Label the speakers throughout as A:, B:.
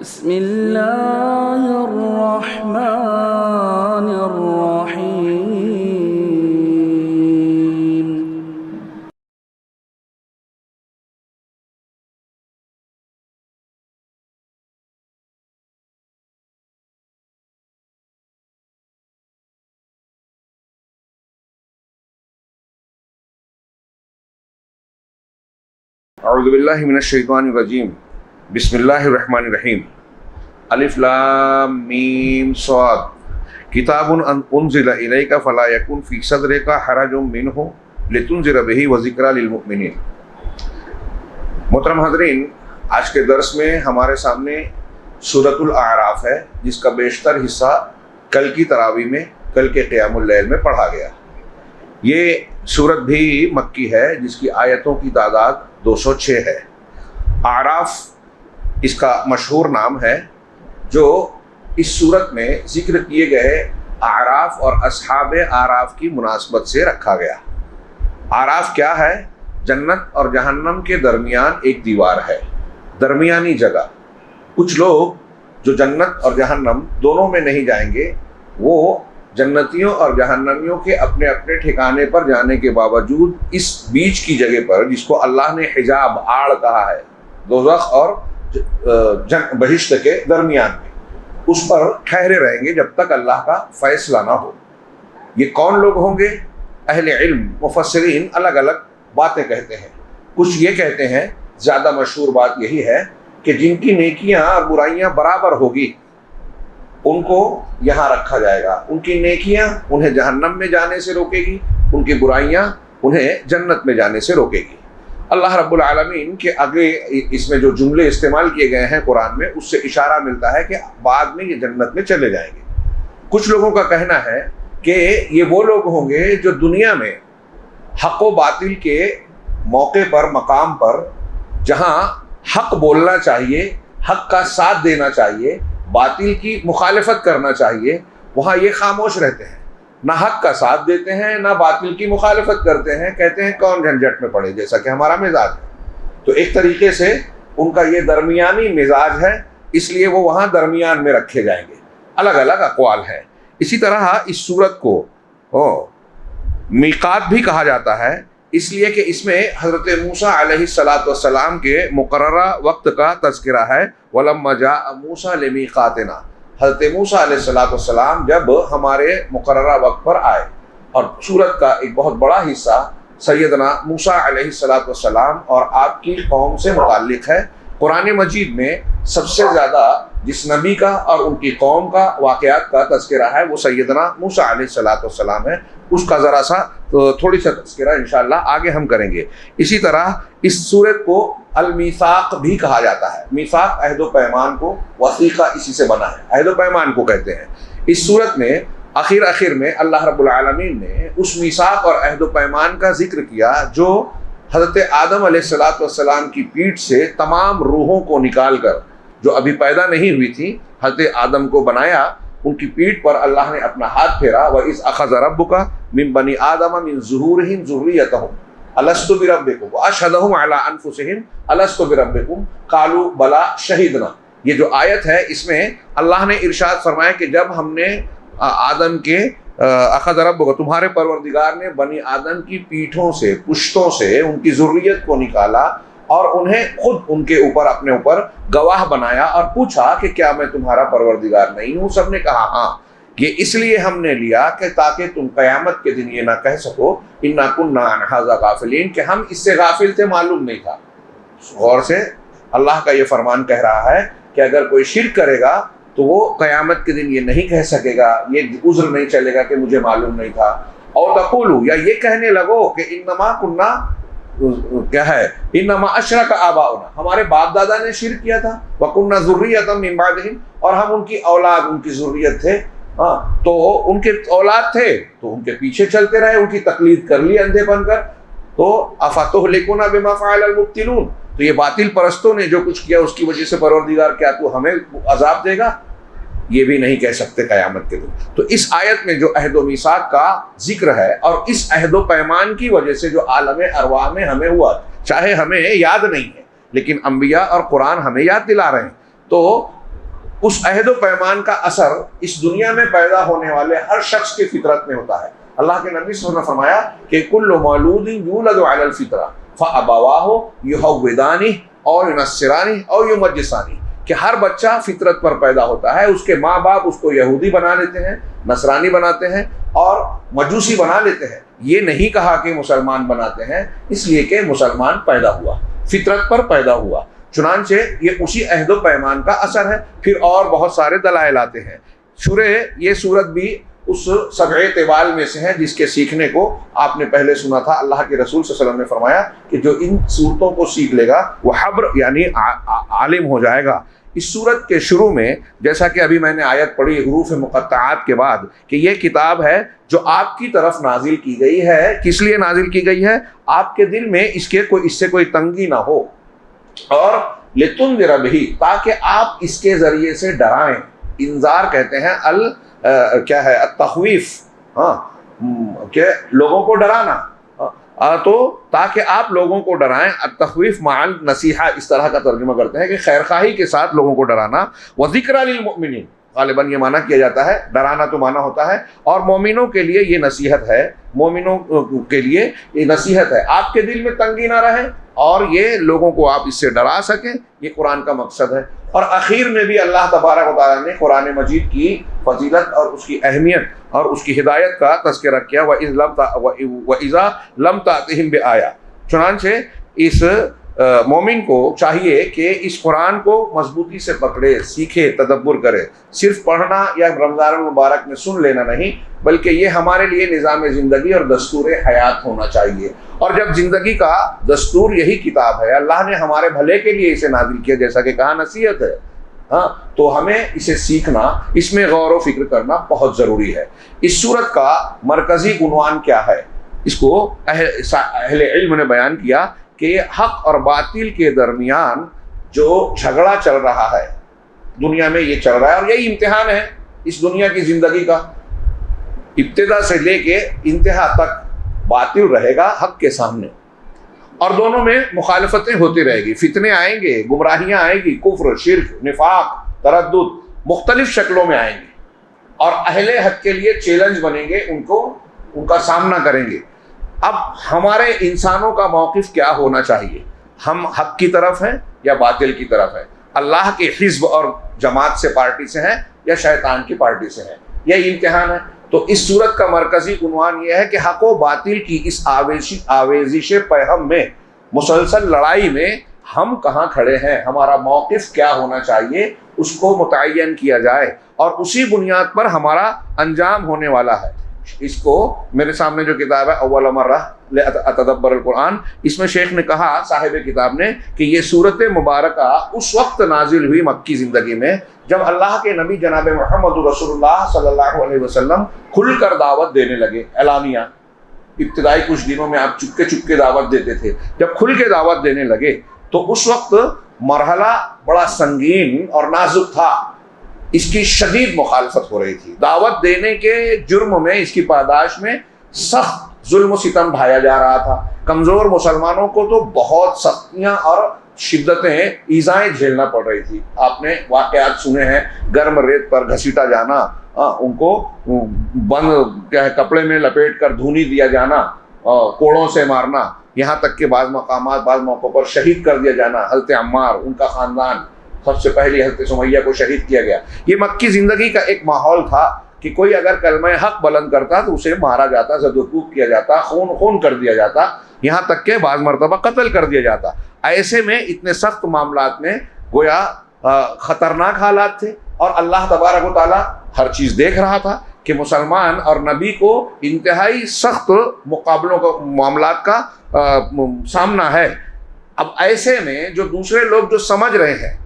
A: بسم اللہ الرحمن الرحیم
B: اعوذ باللہ من الشیطان الرجیم بسم اللہ الرحمن الرحیم الف لام میم صاد کتاب انزل الیک فلا یکن فی صدرک حرج منہ لتنذر بہ وذکری للمؤمنین۔ محترم حاضرین، آج کے درس میں ہمارے سامنے سورۃ الاعراف ہے، جس کا بیشتر حصہ کل کی تراویح میں، کل کے قیام اللیل میں پڑھا گیا۔ یہ سورت بھی مکی ہے، جس کی آیتوں کی تعداد 206 ہے۔ اعراف اس کا مشہور نام ہے، جو اس سورت میں ذکر کیے گئے اعراف اور اصحاب اعراف کی مناسبت سے رکھا گیا۔ اعراف کیا ہے؟ جنت اور جہنم کے درمیان ایک دیوار ہے، درمیانی جگہ۔ کچھ لوگ جو جنت اور جہنم دونوں میں نہیں جائیں گے، وہ جنتیوں اور جہنمیوں کے اپنے اپنے ٹھکانے پر جانے کے باوجود اس بیچ کی جگہ پر، جس کو اللہ نے حجاب آڑ کہا ہے، دوزخ اور بہشت کے درمیان میں، اس پر ٹھہرے رہیں گے جب تک اللہ کا فیصلہ نہ ہو۔ یہ کون لوگ ہوں گے؟ اہل علم مفسرین الگ الگ باتیں کہتے ہیں۔ کچھ یہ کہتے ہیں، زیادہ مشہور بات یہی ہے کہ جن کی نیکیاں اور برائیاں برابر ہوگی ان کو یہاں رکھا جائے گا۔ ان کی نیکیاں انہیں جہنم میں جانے سے روکے گی، ان کی برائیاں انہیں جنت میں جانے سے روکے گی۔ اللہ رب العالمین کے آگے اس میں جو جملے استعمال کیے گئے ہیں قرآن میں، اس سے اشارہ ملتا ہے کہ بعد میں یہ جنت میں چلے جائیں گے۔ کچھ لوگوں کا کہنا ہے کہ یہ وہ لوگ ہوں گے جو دنیا میں حق و باطل کے موقع پر، مقام پر، جہاں حق بولنا چاہیے، حق کا ساتھ دینا چاہیے، باطل کی مخالفت کرنا چاہیے، وہاں یہ خاموش رہتے ہیں، نہ حق کا ساتھ دیتے ہیں نہ باطل کی مخالفت کرتے ہیں، کہتے ہیں کون جھنجھٹ میں پڑے، جیسا کہ ہمارا مزاج ہے۔ تو ایک طریقے سے ان کا یہ درمیانی مزاج ہے، اس لیے وہ وہاں درمیان میں رکھے جائیں گے۔ الگ الگ اقوال ہیں۔ اسی طرح اس سورت کو میقات بھی کہا جاتا ہے، اس لیے کہ اس میں حضرت موسیٰ علیہ السلام کے مقررہ وقت کا تذکرہ ہے۔ وَلَمَّا جَاءَ مُوسَىٰ لِمِيقَاتِنَا، حضرت موسیٰ علیہ السلام جب ہمارے مقررہ وقت پر آئے۔ اور سورت کا ایک بہت بڑا حصہ سیدنا موسیٰ علیہ السلام اور آپ کی قوم سے متعلق ہے۔ قرآن مجید میں سب سے زیادہ جس نبی کا اور ان کی قوم کا واقعات کا تذکرہ ہے، وہ سیدنا موسیٰ علیہ السلام ہے۔ اس کا ذرا سا تھوڑی سا تذکرہ انشاءاللہ آگے ہم کریں گے۔ اسی طرح اس سورت کو المیثاق بھی کہا جاتا ہے۔ میثاق عہد و پیمان کو، وثیقہ اسی سے بنا ہے، عہد و پیمان کو کہتے ہیں۔ اس سورت میں آخر میں اللہ رب العالمین نے اس میثاق اور عہد و پیمان کا ذکر کیا، جو حضرت آدم علیہ السلام کی پیٹھ سے تمام روحوں کو نکال کر، جو ابھی پیدا نہیں ہوئی تھی، حضرت آدم کو بنایا، ان کی پیٹھ پر اللہ نے اپنا ہاتھ پھیرا۔ وَإِذْ أَخَذَ رَبُّكَ مِن بَنِي آدَمَ مِن ظُهُورِهِمْ ذُرِّيَّتَهُمْ أَلَسْتُ بِرَبِّكُمْ وَأَشْهَدَهُمْ عَلَىٰ أَنفُسِهِمْ أَلَسْتُ بِرَبِّكُمْ قَالُوا بَلَىٰ شَهِدْنَا۔ یہ جو آیت ہے، اس میں اللہ نے ارشاد فرمایا کہ جب ہم نے آدم کے اخذ ربک، تمہارے پروردگار نے بنی آدم کی پیٹھوں سے، پشتوں سے ان کی ذریت کو نکالا اور انہیں خود ان کے اوپر، اپنے اوپر گواہ بنایا اور پوچھا کہ کیا میں تمہارا پروردگار نہیں ہوں؟ سب نے کہا ہاں۔ یہ اس لیے ہم نے لیا کہ تاکہ تم قیامت کے دن یہ نہ کہہ سکو انا کنا عن ھذا غافلین، کہ ہم اس سے غافل تھے، معلوم نہیں تھا۔ غور سے اللہ کا یہ فرمان کہہ رہا ہے کہ اگر کوئی شرک کرے گا تو وہ قیامت کے دن یہ نہیں کہہ سکے گا، یہ عذر نہیں چلے گا کہ مجھے معلوم نہیں تھا۔ اور تقولوا، یا یہ کہنے لگو کہ انما کنا، کیا ہے، انما اشرک آباؤنا، ہمارے باپ دادا نے شرک کیا تھا، وکنا ذریۃ من بعدہم، اور ہم ان کی اولاد، ان کی ذریت تھے، تو ان کے اولاد تھے تو ان کے پیچھے چلتے رہے، ان کی تقلید کر لی اندھے بن کر۔ تو افتہلکنا بما فعل المبطلون، تو یہ باطل پرستوں نے جو کچھ کیا اس کی وجہ سے پروردگار کیا تو ہمیں عذاب دے گا؟ یہ بھی نہیں کہہ سکتے قیامت کے دن۔ تو اس آیت میں جو عہد و میثاق کا ذکر ہے، اور اس عہد و پیمان کی وجہ سے جو عالم ارواح میں ہمیں ہوا، چاہے ہمیں یاد نہیں ہے لیکن انبیاء اور قرآن ہمیں یاد دلا رہے ہیں، تو اس عہد و پیمان کا اثر اس دنیا میں پیدا ہونے والے ہر شخص کی فطرت میں ہوتا ہے۔ اللہ کے نبی صلی اللہ علیہ وسلم نے فرمایا کہ کل مولود یولد علی الفطرہ فابواہ یحودانہ او ینصرانہ او یمجسانہ، کہ ہر بچہ فطرت پر پیدا ہوتا ہے، اس کے ماں باپ اس کو یہودی بنا لیتے ہیں، نصرانی بناتے ہیں اور مجوسی بنا لیتے ہیں۔ یہ نہیں کہا کہ مسلمان بناتے ہیں، اس لیے کہ مسلمان پیدا ہوا، فطرت پر پیدا ہوا۔ چنانچہ یہ اسی عہد و پیمان کا اثر ہے۔ پھر اور بہت سارے دلائل آتے ہیں۔ یہ سورت بھی اس سبع طوال میں سے ہے جس کے سیکھنے کو آپ نے پہلے سنا تھا۔ اللہ کے رسول صلی اللہ علیہ وسلم نے فرمایا کہ جو ان سورتوں کو سیکھ لے گا وہ حبر یعنی عالم ہو جائے گا۔ اس سورت کے شروع میں جیسا کہ ابھی میں نے آیت پڑھی حروف مقطعات کے بعد کہ یہ کتاب ہے جو آپ کی طرف نازل کی گئی ہے۔ کس لیے نازل کی گئی ہے؟ آپ کے دل میں اس سے کوئی تنگی نہ ہو، اور لتنذر بہ، تاکہ آپ اس کے ذریعے سے ڈرائیں۔ انذار کہتے ہیں کیا ہے؟ التخویف، کہ لوگوں کو ڈرانا، تو تاکہ آپ لوگوں کو ڈرائیں۔ التخویف مع النصیحہ اس طرح کا ترجمہ کرتے ہیں کہ خیر خواہی کے ساتھ لوگوں کو ڈرانا۔ وذکریٰ للمؤمنین، غالباً یہ معنی کیا جاتا ہے، ڈرانا تو معنی ہوتا ہے، اور مومنوں کے لیے یہ نصیحت ہے، مومنوں کے لیے یہ نصیحت ہے، آپ کے دل میں تنگی نہ رہے اور یہ لوگوں کو آپ اس سے ڈرا سکیں، یہ قرآن کا مقصد ہے۔ اور اخیر میں بھی اللہ تبارک و تعالیٰ نے قرآن مجید کی فضیلت اور اس کی اہمیت اور اس کی ہدایت کا تذکرہ کیا، وَإِذَا لَمْ تَأْتِهِمْ بِآیَةٍ۔ چنانچہ اس مومن کو چاہیے کہ اس قرآن کو مضبوطی سے پکڑے، سیکھے، تدبر کرے۔ صرف پڑھنا یا رمضان المبارک میں سن لینا نہیں، بلکہ یہ ہمارے لیے نظام زندگی اور دستور حیات ہونا چاہیے۔ اور جب زندگی کا دستور یہی کتاب ہے، اللہ نے ہمارے بھلے کے لیے اسے نازل کیا، جیسا کہ کہا نصیحت ہے، تو ہمیں اسے سیکھنا، اس میں غور و فکر کرنا بہت ضروری ہے۔ اس سورت کا مرکزی عنوان کیا ہے؟ اس کو اہل علم نے بیان کیا کہ یہ حق اور باطل کے درمیان جو جھگڑا چل رہا ہے، دنیا میں یہ چل رہا ہے، اور یہی امتحان ہے اس دنیا کی زندگی کا، ابتدا سے لے کے انتہا تک باطل رہے گا حق کے سامنے، اور دونوں میں مخالفتیں ہوتی رہے گی، فتنے آئیں گے، گمراہیاں آئیں گی، کفر، شرک، نفاق، تردد مختلف شکلوں میں آئیں گے، اور اہل حق کے لیے چیلنج بنیں گے، ان کا سامنا کریں گے۔ اب ہمارے انسانوں کا موقف کیا ہونا چاہیے؟ ہم حق کی طرف ہیں یا باطل کی طرف ہیں؟ اللہ کے حزب اور جماعت سے، پارٹی سے ہیں یا شیطان کی پارٹی سے ہیں؟ یہ امتحان ہے۔ تو اس سورت کا مرکزی عنوان یہ ہے کہ حق و باطل کی اس آویزش پیہم میں، مسلسل لڑائی میں ہم کہاں کھڑے ہیں، ہمارا موقف کیا ہونا چاہیے، اس کو متعین کیا جائے، اور اسی بنیاد پر ہمارا انجام ہونے والا ہے۔ اس کو میرے سامنے جو کتاب ہے اول مرہ اتدبر القرآن، اس میں شیخ نے کہا، صاحب کتاب نے، کہ یہ سورت مبارکہ اس وقت نازل ہوئی مکی زندگی میں جب اللہ کے نبی جناب محمد رسول اللہ صلی اللہ علیہ وسلم کھل کر دعوت دینے لگے، اعلانیہ۔ ابتدائی کچھ دنوں میں آپ چپکے دعوت دیتے تھے، جب کھل کے دعوت دینے لگے تو اس وقت مرحلہ بڑا سنگین اور نازک تھا، اس کی شدید مخالفت ہو رہی تھی۔ دعوت دینے کے جرم میں، اس کی پاداش میں سخت ظلم و ستم ڈھایا جا رہا تھا۔ کمزور مسلمانوں کو تو بہت سختیاں اور شدتیں، ایذائیں جھیلنا پڑ رہی تھی۔ آپ نے واقعات سنے ہیں، گرم ریت پر گھسیٹا جانا، ان کو بند کپڑے میں لپیٹ کر دھونی دیا جانا، کوڑوں سے مارنا، یہاں تک کہ بعض مقامات، بعض موقعوں پر شہید کر دیا جانا۔ حضرت عمار، ان کا خاندان، سب سے پہلی حضرت سمیہ کو شہید کیا گیا۔ یہ مکی زندگی کا ایک ماحول تھا کہ کوئی اگر کلمہ حق بلند کرتا تو اسے مارا جاتا، زد و کوب کیا جاتا، خون کر دیا جاتا، یہاں تک کہ بعض مرتبہ قتل کر دیا جاتا۔ ایسے میں اتنے سخت معاملات میں گویا خطرناک حالات تھے، اور اللہ تبارک و تعالیٰ ہر چیز دیکھ رہا تھا کہ مسلمان اور نبی کو انتہائی سخت مقابلوں کا، معاملات کا سامنا ہے۔ اب ایسے میں جو دوسرے لوگ جو سمجھ رہے ہیں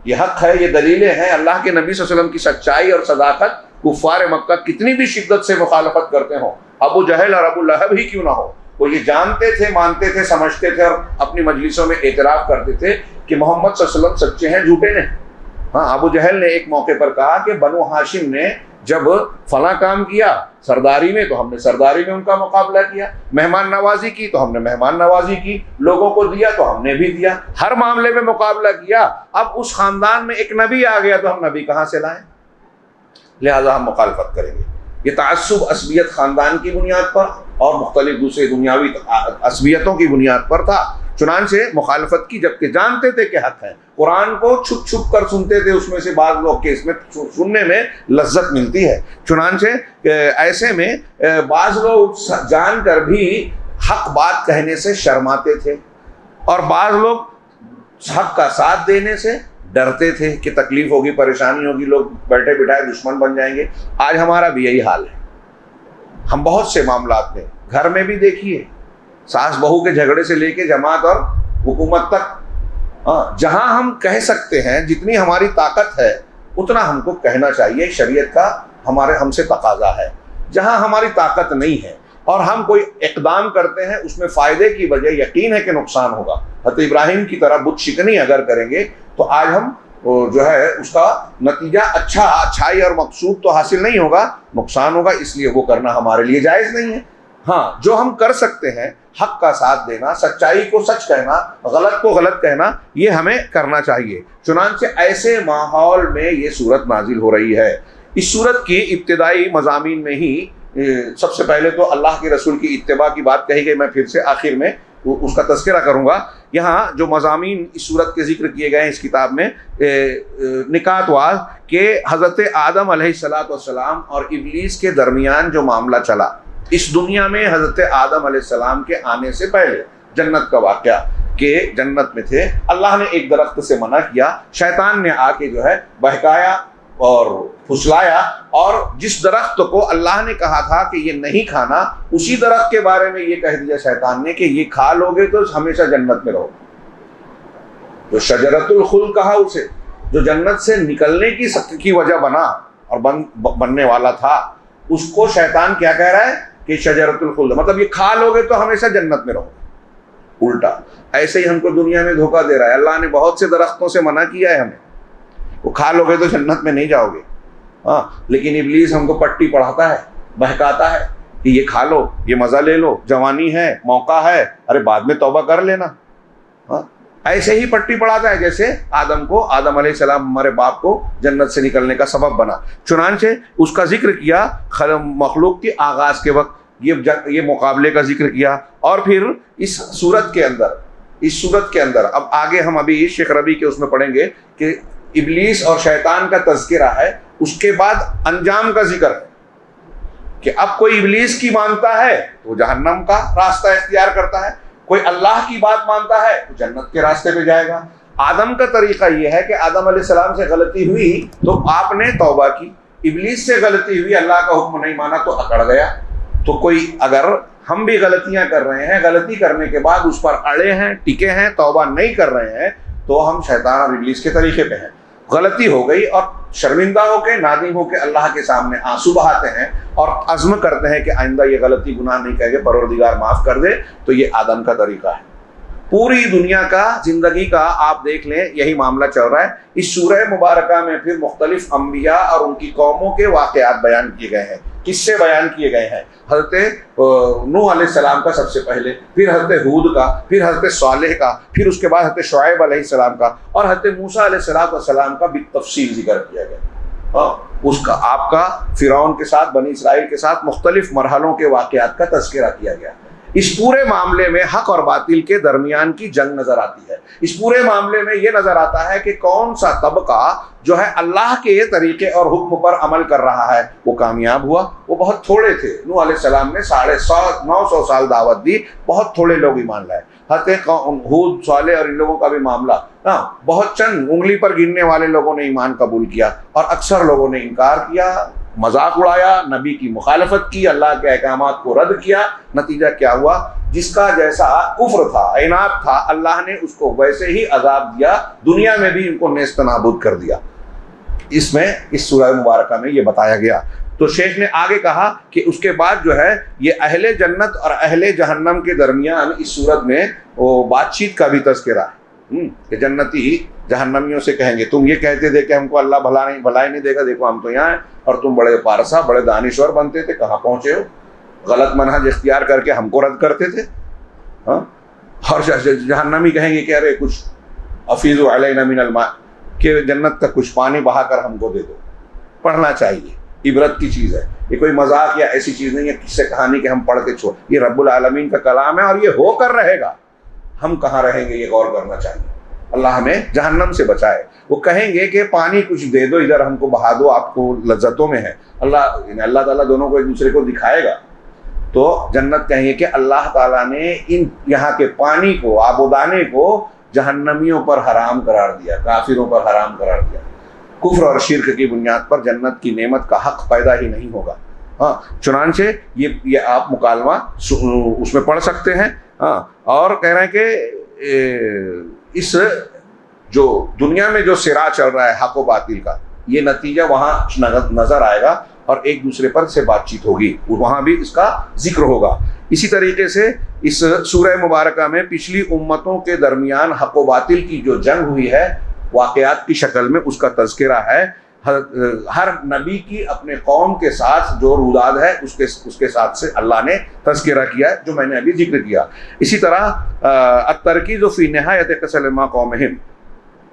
B: یہ حق ہے، یہ دلیلیں ہیں، اللہ کے نبی صلی اللہ علیہ وسلم کی سچائی اور صداقت، کفار مکہ کتنی بھی شدت سے مخالفت کرتے ہوں، ابو جہل اور ابو لہب ہی کیوں نہ ہو، وہ یہ جانتے تھے، مانتے تھے، سمجھتے تھے، اور اپنی مجلسوں میں اعتراف کرتے تھے کہ محمد صلی اللہ علیہ وسلم سچے ہیں، جھوٹے نہیں۔ ہاں ابو جہل نے ایک موقع پر کہا کہ بنو ہاشم نے جب فلاں کام کیا سرداری میں تو ہم نے سرداری میں ان کا مقابلہ کیا، مہمان نوازی کی تو ہم نے مہمان نوازی کی، لوگوں کو دیا تو ہم نے بھی دیا، ہر معاملے میں مقابلہ کیا۔ اب اس خاندان میں ایک نبی آ گیا تو ہم نبی کہاں سے لائیں؟ لہذا ہم مخالفت کریں گے۔ یہ تعصب عصبیت خاندان کی بنیاد پر اور مختلف دوسرے دنیاوی عصبیتوں کی بنیاد پر تھا، چنانچہ مخالفت کی، جبکہ جانتے تھے کہ حق ہے۔ قرآن کو چھپ چھپ کر سنتے تھے، اس میں سے بعض لوگ کے اس میں سننے میں لذت ملتی ہے، چنانچہ ایسے میں بعض لوگ جان کر بھی حق بات کہنے سے شرماتے تھے، اور بعض لوگ حق کا ساتھ دینے سے ڈرتے تھے کہ تکلیف ہوگی، پریشانی ہوگی، لوگ بیٹھے بٹھائے دشمن بن جائیں گے۔ آج ہمارا بھی یہی حال ہے۔ ہم بہت سے معاملات میں گھر میں بھی دیکھیے، ساس بہو کے جھگڑے سے لے کے جماعت اور حکومت تک، جہاں ہم کہہ سکتے ہیں، جتنی ہماری طاقت ہے اتنا ہم کو کہنا چاہیے، شریعت کا ہم سے تقاضا ہے۔ جہاں ہماری طاقت نہیں ہے اور ہم کوئی اقدام کرتے ہیں اس میں فائدے کی وجہ یقین ہے کہ نقصان ہوگا، حضرت ابراہیم کی طرح بت شکنی اگر کریں گے تو آج ہم جو ہے اس کا نتیجہ اچھائی اور مقصود تو حاصل نہیں ہوگا، نقصان ہوگا، اس لیے وہ کرنا ہمارے لیے جائز نہیں ہے۔ ہاں جو ہم کر سکتے ہیں، حق کا ساتھ دینا، سچائی کو سچ کہنا، غلط کو غلط کہنا، یہ ہمیں کرنا چاہیے۔ چنانچہ ایسے ماحول میں یہ صورت نازل ہو رہی ہے۔ اس صورت کی ابتدائی مضامین میں ہی سب سے پہلے تو اللہ کے رسول کی اتباع کی بات کہی گئی، میں پھر سے آخر میں اس کا تذکرہ کروں گا۔ یہاں جو مضامین اس صورت کے ذکر کیے گئے ہیں اس کتاب میں نکات واز کہ حضرت آدم علیہ السلام اور ابلیس کے درمیان جو معاملہ چلا اس دنیا میں، حضرت آدم علیہ السلام کے آنے سے پہلے جنت کا واقعہ کہ جنت میں تھے، اللہ نے ایک درخت سے منع کیا، شیطان نے آ کے جو ہے بہکایا اور پھسلایا، اور جس درخت کو اللہ نے کہا تھا کہ یہ نہیں کھانا، اسی درخت کے بارے میں یہ کہہ دیا شیطان نے کہ یہ کھا لوگے تو ہمیشہ جنت میں رہو۔ جو شجرۃ الخلد کہا اسے، جو جنت سے نکلنے کی وجہ بنا اور بننے والا تھا، اس کو شیطان کیا کہہ رہا ہے کہ شجرۃ الخلد مطلب یہ کھا لوگے تو ہمیشہ جنت میں رہو۔ الٹا ایسے ہی ہم کو دنیا میں دھوکہ دے رہا ہے۔ اللہ نے بہت سے درختوں سے منع کیا ہے ہمیں، وہ کھا لوگے تو جنت میں نہیں جاؤ گے، ہاں، لیکن ابلیس ہم کو پٹی پڑھاتا ہے، بہکاتا ہے کہ یہ کھا لو، یہ مزہ لے لو، جوانی ہے، موقع ہے، ارے بعد میں توبہ کر لینا، ہاں، ایسے ہی پٹی پڑھاتا ہے جیسے آدم علیہ السلام ہمارے باپ کو جنت سے نکلنے کا سبب بنا۔ چنانچہ اس کا ذکر کیا مخلوق کے آغاز کے وقت، یہ مقابلے کا ذکر کیا، اور پھر اس صورت کے اندر اب آگے ہم ابھی شیخ ربیع کے اس میں پڑھیں گے کہ ابلیس اور شیطان کا تذکرہ ہے، اس کے بعد انجام کا ذکر ہے کہ اب کوئی ابلیس کی مانتا ہے تو جہنم کا راستہ اختیار کرتا ہے، کوئی اللہ کی بات مانتا ہے تو جنت کے راستے پہ جائے گا۔ آدم کا طریقہ یہ ہے کہ آدم علیہ السلام سے غلطی ہوئی تو آپ نے توبہ کی، ابلیس سے غلطی ہوئی، اللہ کا حکم نہیں مانا تو اکڑ گیا۔ تو کوئی اگر ہم بھی غلطیاں کر رہے ہیں، غلطی کرنے کے بعد اس پر اڑے ہیں، ٹکے ہیں، توبہ نہیں کر رہے ہیں، تو ہم شیطان اور ابلیس کے طریقے پہ ہیں۔ غلطی ہو گئی اور شرمندہ ہو کے، نادم ہو کے اللہ کے سامنے آنسو بہاتے ہیں اور عزم کرتے ہیں کہ آئندہ یہ غلطی گناہ نہیں کہے گے، پروردگار معاف کر دے، تو یہ آدم کا طریقہ ہے۔ پوری دنیا کا، زندگی کا آپ دیکھ لیں یہی معاملہ چل رہا ہے۔ اس سورہ مبارکہ میں پھر مختلف انبیاء اور ان کی قوموں کے واقعات بیان کیے گئے ہیں، قصے بیان کیے گئے ہیں، حضرت نوح علیہ السلام کا سب سے پہلے، پھر حضرت ہود کا، پھر حضرت صالح کا، پھر اس کے بعد حضرت شعیب علیہ السلام کا، اور حضرت موسیٰ علیہ السلام کا بالتفصیل ذکر کیا گیا۔ اس کا آپ کا فرعون کے ساتھ، بنی اسرائیل کے ساتھ مختلف مرحلوں کے واقعات کا تذکرہ کیا گیا۔ اس پورے معاملے میں حق اور باطل کے درمیان کی جنگ نظر آتی ہے۔ اس پورے معاملے میں یہ نظر آتا ہے کہ کون سا طبقہ جو ہے اللہ کے طریقے اور حکم پر عمل کر رہا ہے وہ کامیاب ہوا۔ وہ بہت تھوڑے تھے، نوح علیہ السلام نے 950 سال دعوت دی، بہت تھوڑے لوگ ایمان لائے۔ حضرت ہود، صالح اور ان لوگوں کا بھی معاملہ، بہت چند انگلی پر گننے والے لوگوں نے ایمان قبول کیا اور اکثر لوگوں نے انکار کیا، مذاق اڑایا، نبی کی مخالفت کی، اللہ کے احکامات کو رد کیا۔ نتیجہ کیا ہوا؟ جس کا جیسا کفر تھا، عناد تھا، اللہ نے اس کو ویسے ہی عذاب دیا، دنیا میں بھی ان کو نیست نابود کر دیا۔ اس میں اس سورہ مبارکہ میں یہ بتایا گیا۔ تو شیخ نے آگے کہا کہ اس کے بعد جو ہے یہ اہل جنت اور اہل جہنم کے درمیان اس صورت میں وہ بات چیت کا بھی تذکرہ ہے کہ جنتی جہنمیوں سے کہیں گے تم یہ کہتے تھے کہ ہم کو اللہ بھلائی نہیں دے گا، دیکھو ہم تو یہاں ہیں اور تم بڑے پارسا بڑے دانشور بنتے تھے، کہاں پہنچے ہو، غلط منہج اختیار کر کے ہم کو رد کرتے تھے. ہاں، اور جہنمی کہیں گے کہ ارے کچھ افیض علینا من الماء، کہ جنت کا کچھ پانی بہا کر ہم کو دے دو. پڑھنا چاہیے، عبرت کی چیز ہے، یہ کوئی مذاق یا ایسی چیز نہیں ہے قصے کہانی کہ ہم پڑھ کے چھوڑ. یہ رب العالمین کا کلام ہے اور یہ ہو کر رہے گا. ہم کہاں رہیں گے، یہ غور کرنا چاہیے. اللہ ہمیں جہنم سے بچائے. وہ کہیں گے کہ پانی کچھ دے دو، ادھر ہم کو بہا دو، آپ کو لذتوں میں ہے. اللہ تعالیٰ دونوں کو ایک دوسرے کو دکھائے گا. تو جنت کہیں گے کہ اللہ تعالیٰ نے ان یہاں کے پانی کو، آب و دانے کو جہنمیوں پر حرام قرار دیا، کافروں پر حرام قرار دیا. کفر اور شرک کی بنیاد پر جنت کی نعمت کا حق پیدا ہی نہیں ہوگا. ہاں، چنانچہ یہ آپ مکالمہ اس میں پڑھ سکتے ہیں. ہاں، اور کہہ رہے ہیں کہ اس جو دنیا میں جو صراع چل رہا ہے حق و باطل کا، یہ نتیجہ وہاں نظر آئے گا اور ایک دوسرے پر سے بات چیت ہوگی، وہاں بھی اس کا ذکر ہوگا. اسی طریقے سے اس سورہ مبارکہ میں پچھلی امتوں کے درمیان حق و باطل کی جو جنگ ہوئی ہے واقعات کی شکل میں اس کا تذکرہ ہے. ہر نبی کی اپنے قوم کے ساتھ جو روداد ہے اس کے ساتھ سے اللہ نے تذکرہ کیا ہے، جو میں نے ابھی ذکر کیا. اسی طرح الترکیز فی نہایت قصص ما قومہم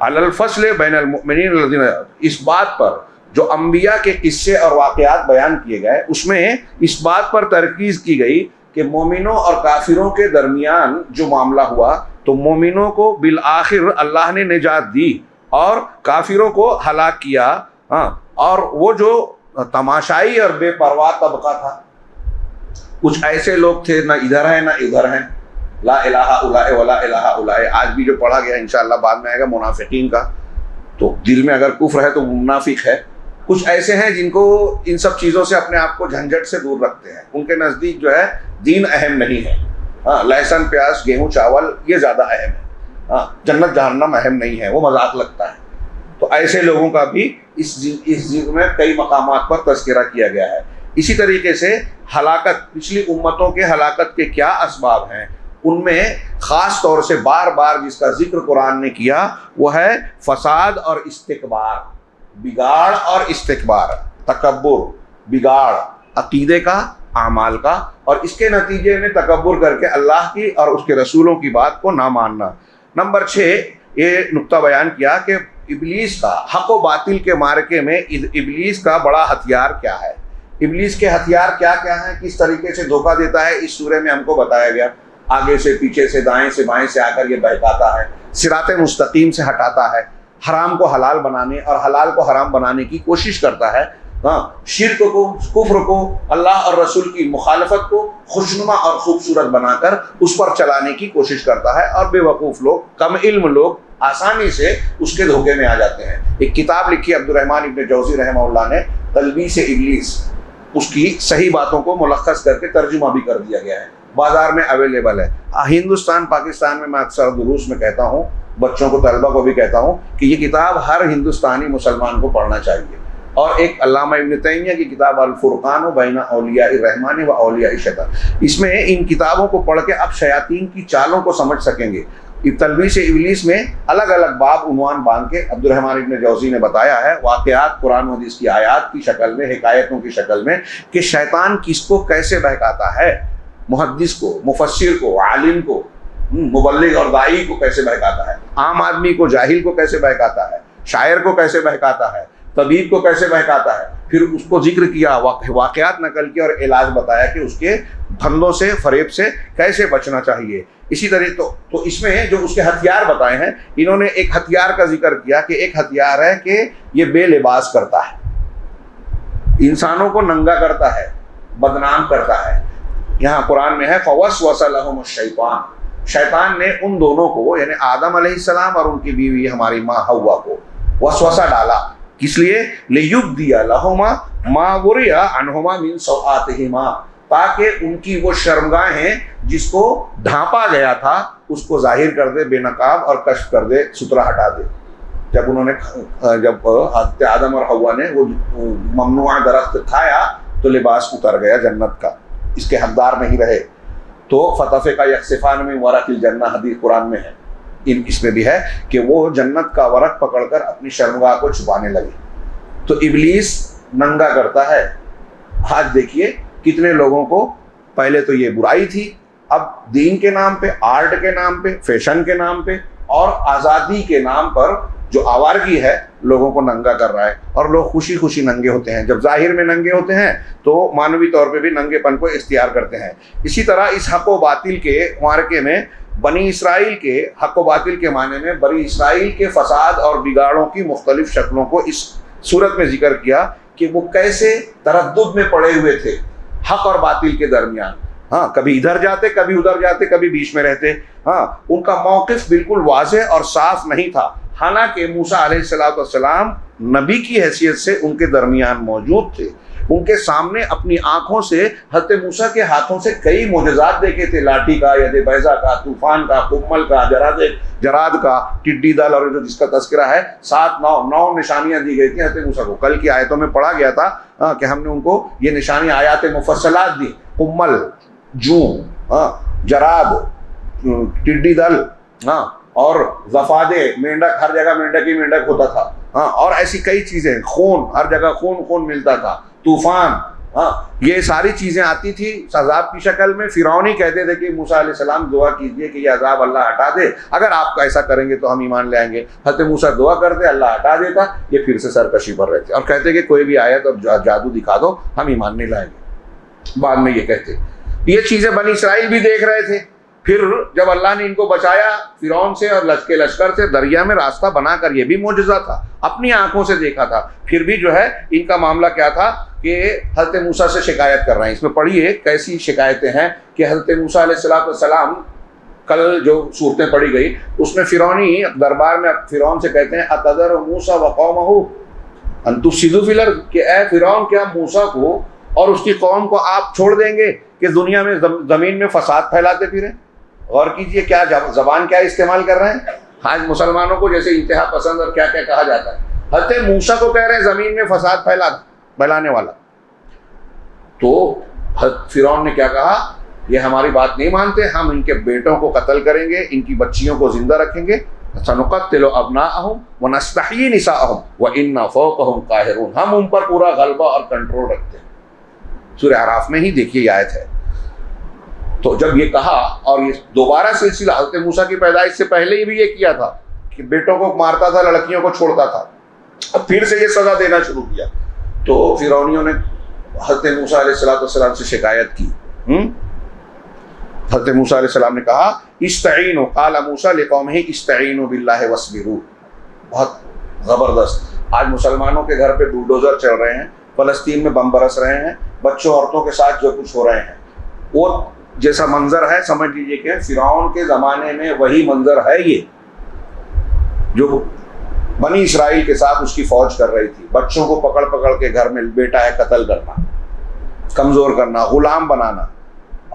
B: علی الفصل بین المؤمنین الذین، اس بات پر جو انبیاء کے قصے اور واقعات بیان کیے گئے اس میں اس بات پر ترکیز کی گئی کہ مومنوں اور کافروں کے درمیان جو معاملہ ہوا تو مومنوں کو بالآخر اللہ نے نجات دی اور کافروں کو ہلاک کیا. ہاں، اور وہ جو تماشائی اور بے پرواہ طبقہ تھا، کچھ ایسے لوگ تھے نہ ادھر ہیں نہ ادھر ہیں، لا الہ الا ولا الہ الا. آج بھی جو پڑھا گیا انشاءاللہ بعد میں آئے گا منافقین کا، تو دل میں اگر کفر ہے تو منافق ہے. کچھ ایسے ہیں جن کو ان سب چیزوں سے اپنے آپ کو جھنجھٹ سے دور رکھتے ہیں، ان کے نزدیک جو ہے دین اہم نہیں ہے. ہاں، لہسن پیاز گیہوں چاول یہ زیادہ اہم ہے. ہاں، جنت جہنم اہم نہیں ہے، وہ مذاق لگتا ہے. تو ایسے لوگوں کا بھی اس ذکر میں کئی مقامات پر تذکرہ کیا گیا ہے. اسی طریقے سے ہلاکت، پچھلی امتوں کے ہلاکت کے کیا اسباب ہیں، ان میں خاص طور سے بار بار جس کا ذکر قرآن نے کیا وہ ہے فساد اور استکبار، بگاڑ اور استکبار، تکبر، بگاڑ عقیدے کا، اعمال کا، اور اس کے نتیجے میں تکبر کر کے اللہ کی اور اس کے رسولوں کی بات کو نہ ماننا. نمبر 6 یہ نقطہ بیان کیا کہ ابلیس کا حق و باطل کے معرکے میں ابلیس کا بڑا ہتھیار کیا ہے. ابلیس کے ہتھیار کیا کیا ہیں، کس طریقے سے دھوکہ دیتا ہے، اس سورہ میں ہم کو بتایا گیا. آگے سے، پیچھے سے، دائیں سے، بائیں سے آ کر یہ بہکاتا ہے، صراط مستقیم سے ہٹاتا ہے، حرام کو حلال بنانے اور حلال کو حرام بنانے کی کوشش کرتا ہے. ہاں، شرک کو، کفر کو، اللہ اور رسول کی مخالفت کو خوشنما اور خوبصورت بنا کر اس پر چلانے کی کوشش کرتا ہے، اور بے وقوف لوگ، کم علم لوگ آسانی سے اس کے دھوکے میں آ جاتے ہیں. ایک کتاب لکھی عبدالرحمن ابن جوزی رحمہ اللہ نے، تلبیس ابلیس، اس کی صحیح باتوں کو ملخص کر کے ترجمہ بھی کر دیا گیا ہے، بازار میں اویلیبل ہے. ہندوستان پاکستان میں اکثر دروس میں کہتا ہوں، بچوں کو، طلبہ کو بھی کہتا ہوں کہ یہ کتاب ہر ہندوستانی مسلمان کو پڑھنا چاہیے. اور ایک علامہ ابن تیمیہ کی کتاب الفرقان بین اولیاء الرحمن و اولیاء الشیطان، اس میں ان کتابوں کو پڑھ کے آپ شیاطین کی چالوں کو سمجھ سکیں گے. تلبیس ابلیس میں الگ الگ باب عنوان باندھ کے عبدالرحمن ابن جوزی نے بتایا ہے، واقعات قرآن و حدیث کی آیات کی شکل میں، حکایتوں کی شکل میں، کہ شیطان کس کو کیسے بہکاتا ہے، محدث کو، مفسر کو، عالم کو، مبلغ اور داعی کو کیسے بہکاتا ہے، عام آدمی کو، جاہل کو کیسے بہکاتا ہے، شاعر کو کیسے بہکاتا ہے، طبیب کو کیسے بہکاتا ہے. پھر اس کو ذکر کیا، واقعات نقل کیا اور علاج بتایا کہ اس کے دھندوں سے، فریب سے کیسے بچنا چاہیے. اسی طرح تو اس میں جو اس کے ہتھیار بتائے ہیں، انہوں نے ایک ہتھیار کا ذکر کیا کہ ایک ہتھیار ہے کہ یہ بے لباس کرتا ہے، انسانوں کو ننگا کرتا ہے، بدنام کرتا ہے. یہاں قرآن میں ہے فوسوس لہم الشیطان، شیطان نے ان دونوں کو، یعنی آدم علیہ السلام اور ان کی بیوی ہماری ماں حوا کو وسوسہ ڈالا. کس لیے؟ لیبدی لہما ما ورئ عنہما من سوآتہما، تاکہ ان کی وہ شرمگاہیں جس کو ڈھانپا گیا تھا اس کو ظاہر کر دے، بے نقاب اور کشف کر دے، سترا ہٹا دے. جب حضرت آدم اور حوا نے وہ ممنوع درخت کھایا تو لباس اتر گیا جنت کا، اس کے حقدار نہیں رہے. تو فتفقا یخصفان من ورق الجنہ، حدیث قرآن میں ہے. اس میں بھی ہے کہ وہ جنت کا ورق پکڑ کر اپنی شرمگاہ کو چھپانے لگے. تو ابلیس ننگا کرتا ہے. آج دیکھیے کتنے لوگوں کو پہلے تو یہ برائی تھی, اب دین کے نام پہ, آرٹ کے نام پہ, فیشن کے نام پہ اور آزادی کے نام پر جو آوارگی ہے لوگوں کو ننگا کر رہا ہے, اور لوگ خوشی خوشی ننگے ہوتے ہیں. جب ظاہر میں ننگے ہوتے ہیں تو معنوی طور پہ بھی ننگے پن کو اختیار کرتے ہیں. اسی طرح اس حق و باطل کے معرکے میں بنی اسرائیل کے حق و باطل کے معنی میں بنی اسرائیل کے فساد اور بگاڑوں کی مختلف شکلوں کو اس صورت میں ذکر کیا کہ وہ کیسے تردد میں پڑے ہوئے تھے حق اور باطل کے درمیان. ہاں, کبھی ادھر جاتے, کبھی ادھر جاتے, کبھی بیچ میں رہتے. ہاں, ان کا موقف بالکل واضح اور صاف نہیں تھا, حالانکہ موسیٰ علیہ السلام نبی کی حیثیت سے ان کے درمیان موجود تھے. ان کے سامنے اپنی آنکھوں سے حضرت موسیٰ کے ہاتھوں سے کئی معجزات دیکھے تھے, لاٹھی کا, ید بیضا کا, طوفان کا, قمل کا, جراد کا, ٹڈی دل, اور جو جس کا تذکرہ ہے 9 نشانیاں دی گئی تھیں حضرت موسیٰ کو. کل کی آیتوں میں پڑھا گیا تھا کہ ہم نے ان کو یہ نشانی آیات مفصلات دی, قمل, جوں, جراد, ٹڈی دل, اور زفادے, مینڈک, ہر جگہ مینڈک ہی مینڈک ہوتا تھا, اور ایسی کئی چیزیں, خون, ہر جگہ خون ملتا تھا, طوفان, یہ ساری چیزیں آتی تھی عذاب کی شکل میں. فرعون ہی کہتے تھے کہ موسیٰ علیہ السلام دعا کیجئے کہ یہ عذاب اللہ ہٹا دے, اگر آپ ایسا کریں گے تو ہم ایمان لے آئیں گے. حضرت موسیٰ دعا کرتے, اللہ ہٹا دیتا, یہ پھر سے سرکشی پر رہتے اور کہتے کہ کوئی بھی آیت اور جادو دکھا دو, ہم ایمان نہیں لائیں گے. بعد میں یہ کہتے. یہ چیزیں بنی اسرائیل بھی دیکھ رہے تھے. پھر جب اللہ نے ان کو بچایا فرعون سے اور لشکر سے, دریا میں راستہ بنا کر, یہ بھی معجزہ تھا, اپنی آنکھوں سے دیکھا تھا. پھر بھی جو ہے ان کا معاملہ کیا تھا کہ حضرت موسیٰ سے شکایت کر رہے ہیں. اس میں پڑھیے کیسی شکایتیں ہیں کہ حضرت موسیٰ علیہ السلام کل جو صورتیں پڑھی گئی اس میں فرعونی دربار میں فرعون سے کہتے ہیں اتذر موسیٰ وقومہ ان تفسدوا فی الارض, کہ اے فرعون کیا موسیٰ کو اور اس کی قوم کو آپ چھوڑ دیں گے کہ دنیا میں زمین میں فساد پھیلاتے پھریں. غور کیجئے کیا زبان کیا استعمال کر رہے ہیں. آج مسلمانوں کو جیسے انتہا پسند اور کیا کیا کہا جاتا ہے. حضرت موسیٰ کو کہہ رہے ہیں زمین میں فساد پھیلانے والا. تو فرعون نے کیا کہا, یہ ہماری بات نہیں مانتے, ہم ان کے بیٹوں کو قتل کریں گے, ان کی بچیوں کو زندہ رکھیں گے. سنقتل ابناءهم ونستحيي نساءهم وإنا فوقهم قاهرون, ہم ان پر پورا غلبہ اور کنٹرول رکھتے ہیں. سورہ اعراف میں ہی دیکھیے یہ آیت ہے. تو جب یہ کہا, اور یہ دوبارہ سلسلہ حضرت موسیٰ کی پیدائش سے پہلے ہی بھی یہ کیا تھا کہ بیٹوں کو مارتا تھا, لڑکیوں کو چھوڑتا تھا, اب پھر سے یہ سزا دینا شروع کیا. تو فرعونیوں نے حضرت موسیٰ علیہ السلام سے شکایت کی. حضرت موسیٰ علیہ السلام نے کہا استعینوا, قال موسیٰ لقومہ استعینوا باللہ واصبروا. بہت زبردست. آج مسلمانوں کے گھر پہ بلڈوزر چل رہے ہیں, فلسطین میں بم برس رہے ہیں, بچوں عورتوں کے ساتھ جو کچھ ہو رہے ہیں, وہ جیسا منظر ہے سمجھ لیجئے کہ فرعون کے زمانے میں وہی منظر ہے یہ جو بنی اسرائیل کے ساتھ اس کی فوج کر رہی تھی. بچوں کو پکڑ کے گھر میں بیٹا ہے قتل کرنا, کمزور کرنا, غلام بنانا,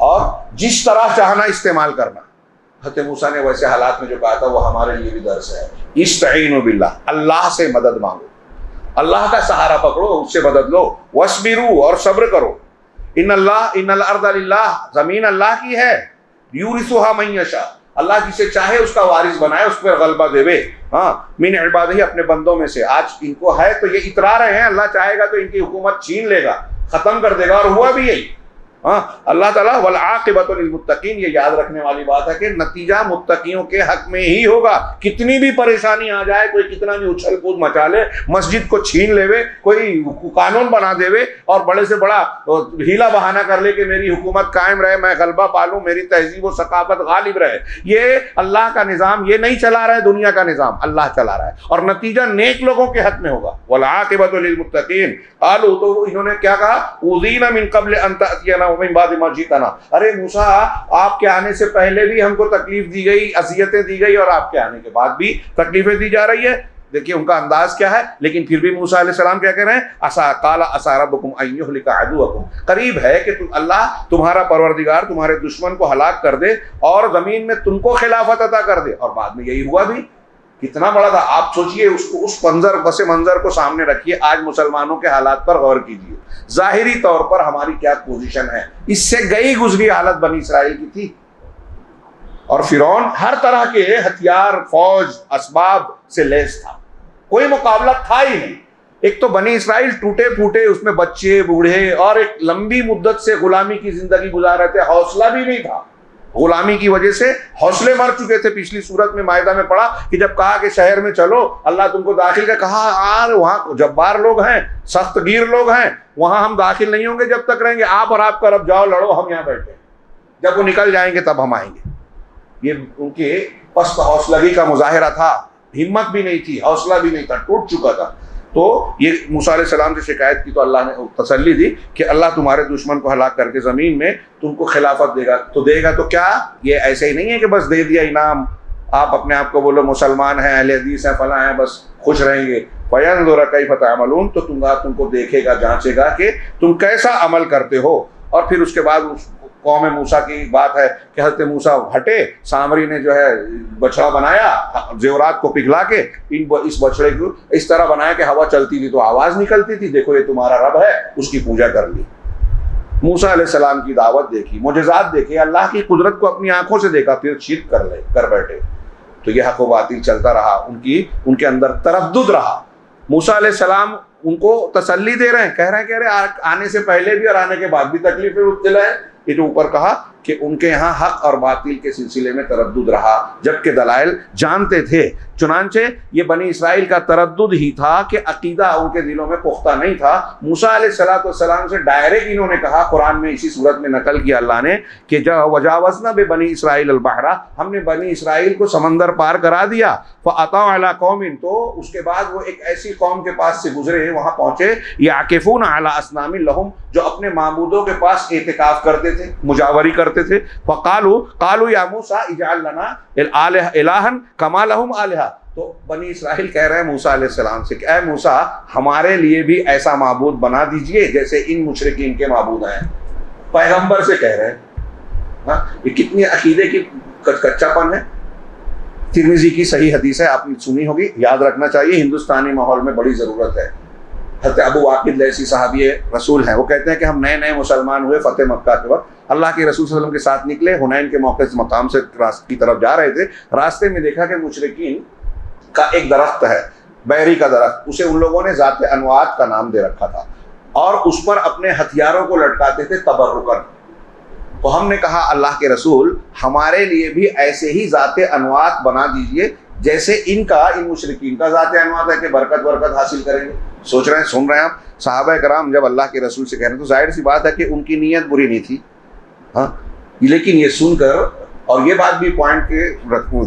B: اور جس طرح چاہنا استعمال کرنا. حضرت موسیٰ نے ویسے حالات میں جو کہا تھا وہ ہمارے لیے بھی درس ہے. استعینوا باللہ, اللہ سے مدد مانگو, اللہ کا سہارا پکڑو, اس سے مدد لو. واصبروا, اور صبر کرو. ان الارض للہ, زمین اللہ کی ہے. یورثها من یشاء, اللہ جسے چاہے اس کا وارث بنائے, اس پر غلبہ دے. من عبادہ, اپنے بندوں میں سے. آج ان کو ہے تو یہ اترا رہے ہیں, اللہ چاہے گا تو ان کی حکومت چھین لے گا, ختم کر دے گا, اور ہوا بھی یہی. اللہ تعالیٰ والعاقبۃ للمتقین, یہ یاد رکھنے والی بات ہے کہ نتیجہ متقیوں کے حق میں ہی ہوگا. کتنی بھی پریشانی آ جائے, کوئی کتنا بھی اچھل کود مچا لے, مسجد کو چھین لے, کوئی قانون بنا دے اور بڑے سے بڑا ہیلا بہانہ کر لے کہ میری حکومت قائم رہے, میں غلبہ پالوں, میری تہذیب و ثقافت غالب رہے, یہ اللہ کا نظام یہ نہیں چلا رہا ہے, دنیا کا نظام اللہ چلا رہا ہے, اور نتیجہ نیک لوگوں کے حق میں ہوگا. والعاقبۃ للمتقین. قالوا, تو انہوں نے کیا کہا, اوذینا من قبل ان تأتینا ومن بعد ما جئتنا. ارے موسیٰ, آپ کے آنے سے پہلے بھی ہم کو تکلیف دی گئی, اذیتیں دی گئی, اور آپ کے آنے کے بعد بھی تکلیفیں دی جا رہی ہے. دیکھیے ان کا انداز کیا ہے. لیکن پھر بھی موسیٰ علیہ السلام کیا کہہ رہے ہیں, قال عسیٰ ربکم ان یہلک عدوکم, قریب ہے کہ اللہ تمہارا پروردگار تمہارے دشمن کو ہلاک کر دے اور زمین میں تم کو خلافت عطا کر دے. اور بعد میں یہی ہوا بھی. کتنا بڑا تھا. آپ سوچئے اس منظر کو سامنے رکھیے. آج مسلمانوں کے حالات پر غور کیجیے. ظاہری طور پر ہماری کیا پوزیشن ہے, اس سے گئی گزری حالت بنی اسرائیل کی تھی. اور فرعون ہر طرح کے ہتھیار، فوج، اسباب سے لیس تھا، کوئی مقابلہ تھا ہی نہیں۔ ایک تو بنی اسرائیل ٹوٹے پھوٹے، اس میں بچے بوڑھے، اور ایک لمبی مدت سے غلامی کی زندگی گزار رہے تھے، حوصلہ بھی نہیں تھا، غلامی کی وجہ سے حوصلے مر چکے تھے۔ پچھلی سورت میں مائدہ میں پڑھا کہ جب کہا کہ شہر میں چلو، اللہ تم کو داخل کا کہا، یار وہاں جبار لوگ ہیں، سخت گیر لوگ ہیں، وہاں ہم داخل نہیں ہوں گے جب تک رہیں گے، آپ اور آپ کا رب جاؤ لڑو، ہم یہاں بیٹھے ہیں، جب وہ نکل جائیں گے تب ہم آئیں گے۔ یہ ان کے پست حوصلگی کا مظاہرہ تھا، ہمت بھی نہیں تھی، حوصلہ بھی نہیں تھا، ٹوٹ چکا تھا۔ تو یہ موسیٰ علیہ السلام سے شکایت کی تو اللہ نے تسلی دی کہ اللہ تمہارے دشمن کو ہلاک کر کے زمین میں تم کو خلافت دے گا۔ تو دے گا تو کیا؟ یہ ایسے ہی نہیں ہے کہ بس دے دیا انعام، آپ اپنے آپ کو بولو مسلمان ہیں، اہل حدیث ہیں، فلاں ہیں، بس خوش رہیں گے۔ فَيَنْظُرَ كَيْفَ تَعْمَلُونَ، تو تم کو دیکھے گا، جانچے گا کہ تم کیسا عمل کرتے ہو۔ اور پھر اس کے بعد قوم موسیٰ کی بات ہے کہ حضرت موسیٰ ہٹے، سامری نے جو ہے بچڑا بنایا زیورات کو پگھلا کے، اس بچڑے کو اس طرح بنایا کہ ہوا چلتی تھی تو آواز نکلتی تھی، دیکھو یہ تمہارا رب ہے، اس کی پوجا کر لی۔ موسیٰ علیہ السلام کی دعوت دیکھی، معجزات دیکھے، اللہ کی قدرت کو اپنی آنکھوں سے دیکھا، پھر شرک کر بیٹھے۔ تو یہ حق و باطل چلتا رہا، ان کے اندر تردد رہا۔ موسیٰ علیہ السلام ان کو تسلی دے رہے ہیں، کہہ رہے ہیں آنے سے پہلے بھی اور آنے کے بعد بھی تکلیفیں ابتلائیں۔ یہ جو اوپر کہا کہ ان کے یہاں حق اور باطل کے سلسلے میں تردد رہا، جبکہ دلائل جانتے تھے۔ چنانچہ یہ بنی اسرائیل کا تردد ہی تھا کہ عقیدہ ان کے دلوں میں پختہ نہیں تھا۔ موسیٰ علیہ السلام سے ڈائریکٹ انہوں نے کہا، قرآن میں اسی صورت میں نقل کیا اللہ نے کہ وجاوزنا ببنی اسرائیل البحر، ہم نے بنی اسرائیل کو سمندر پار کرا دیا۔ فاتوا علی قوم، تو اس کے بعد وہ ایک ایسی قوم کے پاس سے گزرے، وہاں پہنچے، یعکفون علی اصنام لہم، جو اپنے معبودوں کے پاس اعتکاف کرتے تھے، مجاوری کرتے تھے۔ قالوا یا موسیٰ اجعل لنا الہا کما لہم آلہہ، تو بنی اسرائیل کہہ رہے ہیں موسیٰ علیہ السلام سے کہ اے موسیٰ ہمارے لیے بھی ایسا معبود بنا دیجئے جیسے ان مشرکین کے معبود ہیں۔ پیغمبر سے کہہ رہے ہیں، یہ کتنی عقیدے کی کچا پن ہے۔ ترمذی کی صحیح حدیث ہے، آپ نے سنی ہوگی، یاد رکھنا چاہیے، ہندوستانی ماحول میں بڑی ضرورت ہے۔ حضرت ابو واقد لیثی صحابی رسول ہیں، وہ کہتے ہیں کہ ہم نئے مسلمان ہوئے فتح مکہ کے وقت، اللہ کے رسول صلی اللہ علیہ وسلم کے ساتھ نکلے، حنین کے موقع سے مقام سے کی طرف جا رہے تھے، راستے میں دیکھا کہ مشرکین کا ایک درخت ہے، بیری کا درخت، اسے ان لوگوں نے ذات انوات کا نام دے رکھا تھا، اور اس پر اپنے ہتھیاروں کو لٹکاتے تھے تبرکن۔ تو ہم نے کہا اللہ کے رسول ہمارے لیے بھی ایسے ہی ذات انوات بنا دیجئے جیسے ان مشرکین کا ذات انوات ہے کہ برکت حاصل کریں گے۔ سوچ رہے ہیں، سن رہے ہیں آپ، صحابہ کرام جب اللہ کے رسول سے کہہ رہے ہیں تو ظاہر سی بات ہے کہ ان کی نیت بری نہیں تھی، ہاں، لیکن یہ سن کر، اور یہ بات بھی پوائنٹ کے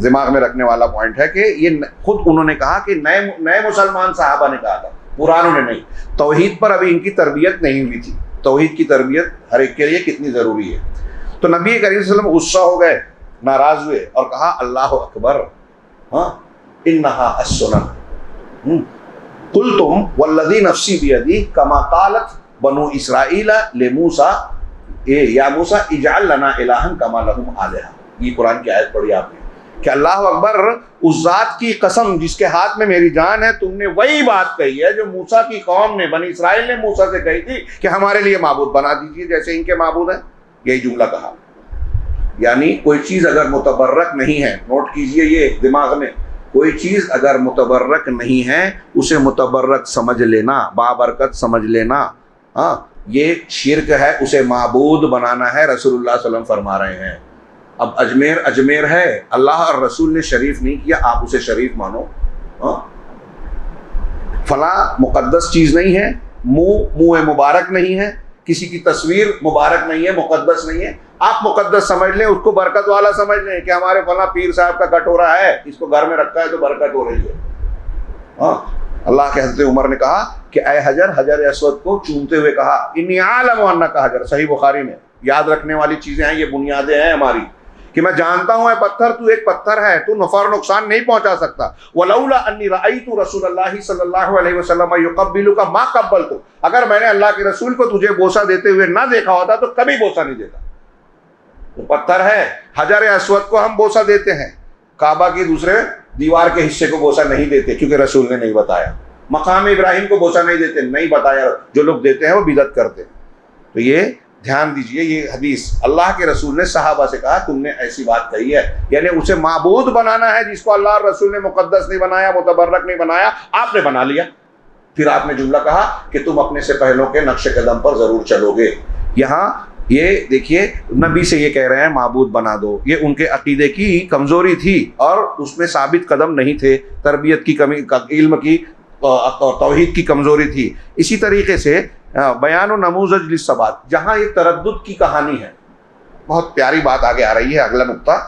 B: دماغ میں رکھنے والا پوائنٹ ہے کہ یہ خود انہوں نے کہا کہ نئے مسلمان صحابہ نے کہا تھا، پرانوں نے نہیں۔ توحید پر ابھی ان کی تربیت نہیں ہوئی تھی، توحید کی تربیت ہر ایک کے لیے کتنی ضروری ہے۔ تو نبی کریم صلی اللہ علیہ وسلم غصہ ہو گئے، ناراض ہوئے اور کہا اللہ اکبر، ہاں، انہا السنن، قلتم والذی نفسی بیدی کما قالت بنو اسرائیل لموسیٰ یا موسیٰ اجعل لنا الہا کما لہم آلہہ۔ یہ قرآن کی آیت پڑھی آپ نے کہ اللہ اکبر، اس ذات کی قسم جس کے ہاتھ میں میری جان ہے، تم نے وہی بات کہی ہے جو موسیٰ کی قوم نے، بنی اسرائیل نے موسیٰ سے کہی تھی کہ ہمارے لیے معبود بنا دیجیے جیسے ان کے معبود ہیں۔ یہی جملہ کہا، یعنی کوئی چیز اگر متبرک نہیں ہے، نوٹ کیجئے یہ دماغ میں، کوئی چیز اگر متبرک نہیں ہے اسے متبرک سمجھ لینا، بابرکت سمجھ لینا، ہاں، یہ شرک ہے، اسے معبود بنانا ہے۔ رسول اللہ صلی اللہ علیہ وسلم فرما رہے ہیں اب اجمیر ہے، اللہ اور رسول نے شریف نہیں کیا، آپ اسے شریف مانو۔ ہاں، فلاں مقدس چیز نہیں ہے، منہ مبارک نہیں ہے، کسی کی تصویر مبارک نہیں ہے، مقدس نہیں ہے، آپ مقدس سمجھ لیں، اس کو برکت والا سمجھ لیں کہ ہمارے فلاں پیر صاحب کا کٹورا ہے، اس کو گھر میں رکھا ہے تو برکت ہو رہی ہے۔ ہاں، اللہ کے حضرت عمر نے کہا کہ اے حجر اسود کو چومتے ہوئے کہا انی اعلم انک حجر، صحیح بخاری میں۔ یاد رکھنے والی چیزیں ہیں، یہ بنیادیں ہیں ہماری، کہ میں جانتا ہوں اے پتھر، تو ایک پتھر ہے، تو نفع اور نقصان نہیں پہنچا سکتا۔ ولولا انی رأیت رسول اللہ صلی اللہ علیہ وسلم یقبلک ما قبلت، اگر میں نے اللہ کے رسول کو تجھے بوسہ دیتے ہوئے نہ دیکھا ہوتا تو کبھی بوسہ نہیں دیتا۔ تو پتھر ہے، حجر اسود کو ہم بوسہ دیتے ہیں، کعبہ کی دوسرے دیوار کے حصے کو بوسہ نہیں دیتے کیونکہ رسول نے نہیں بتایا۔ مقام ابراہیم کو بوسہ نہیں دیتے، نہیں بتایا، جو لوگ دیتے ہیں وہ بدعت کرتے ہیں۔ تو یہ دھیان دیجئے یہ حدیث اللہ کے رسول نے صحابہ سے کہا تم نے ایسی بات کہی ہے، یعنی اسے معبود بنانا ہے جس کو اللہ اور رسول نے مقدس نہیں بنایا، متبرک نہیں بنایا، آپ نے بنا لیا۔ پھر آپ نے جملہ کہا کہ تم اپنے سے پہلوں کے نقش قدم پر ضرور چلو گے۔ یہاں یہ دیکھیے نبی سے یہ کہہ رہے ہیں معبود بنا دو، یہ ان کے عقیدے کی کمزوری تھی اور اس میں ثابت قدم نہیں تھے، تربیت کی کمی، علم کی اور توحید کی کمزوری تھی۔ اسی طریقے سے بیان و نموذج للثبات، جہاں یہ تردد کی کہانی ہے، بہت پیاری بات آگے آ رہی ہے، اگلا نقطہ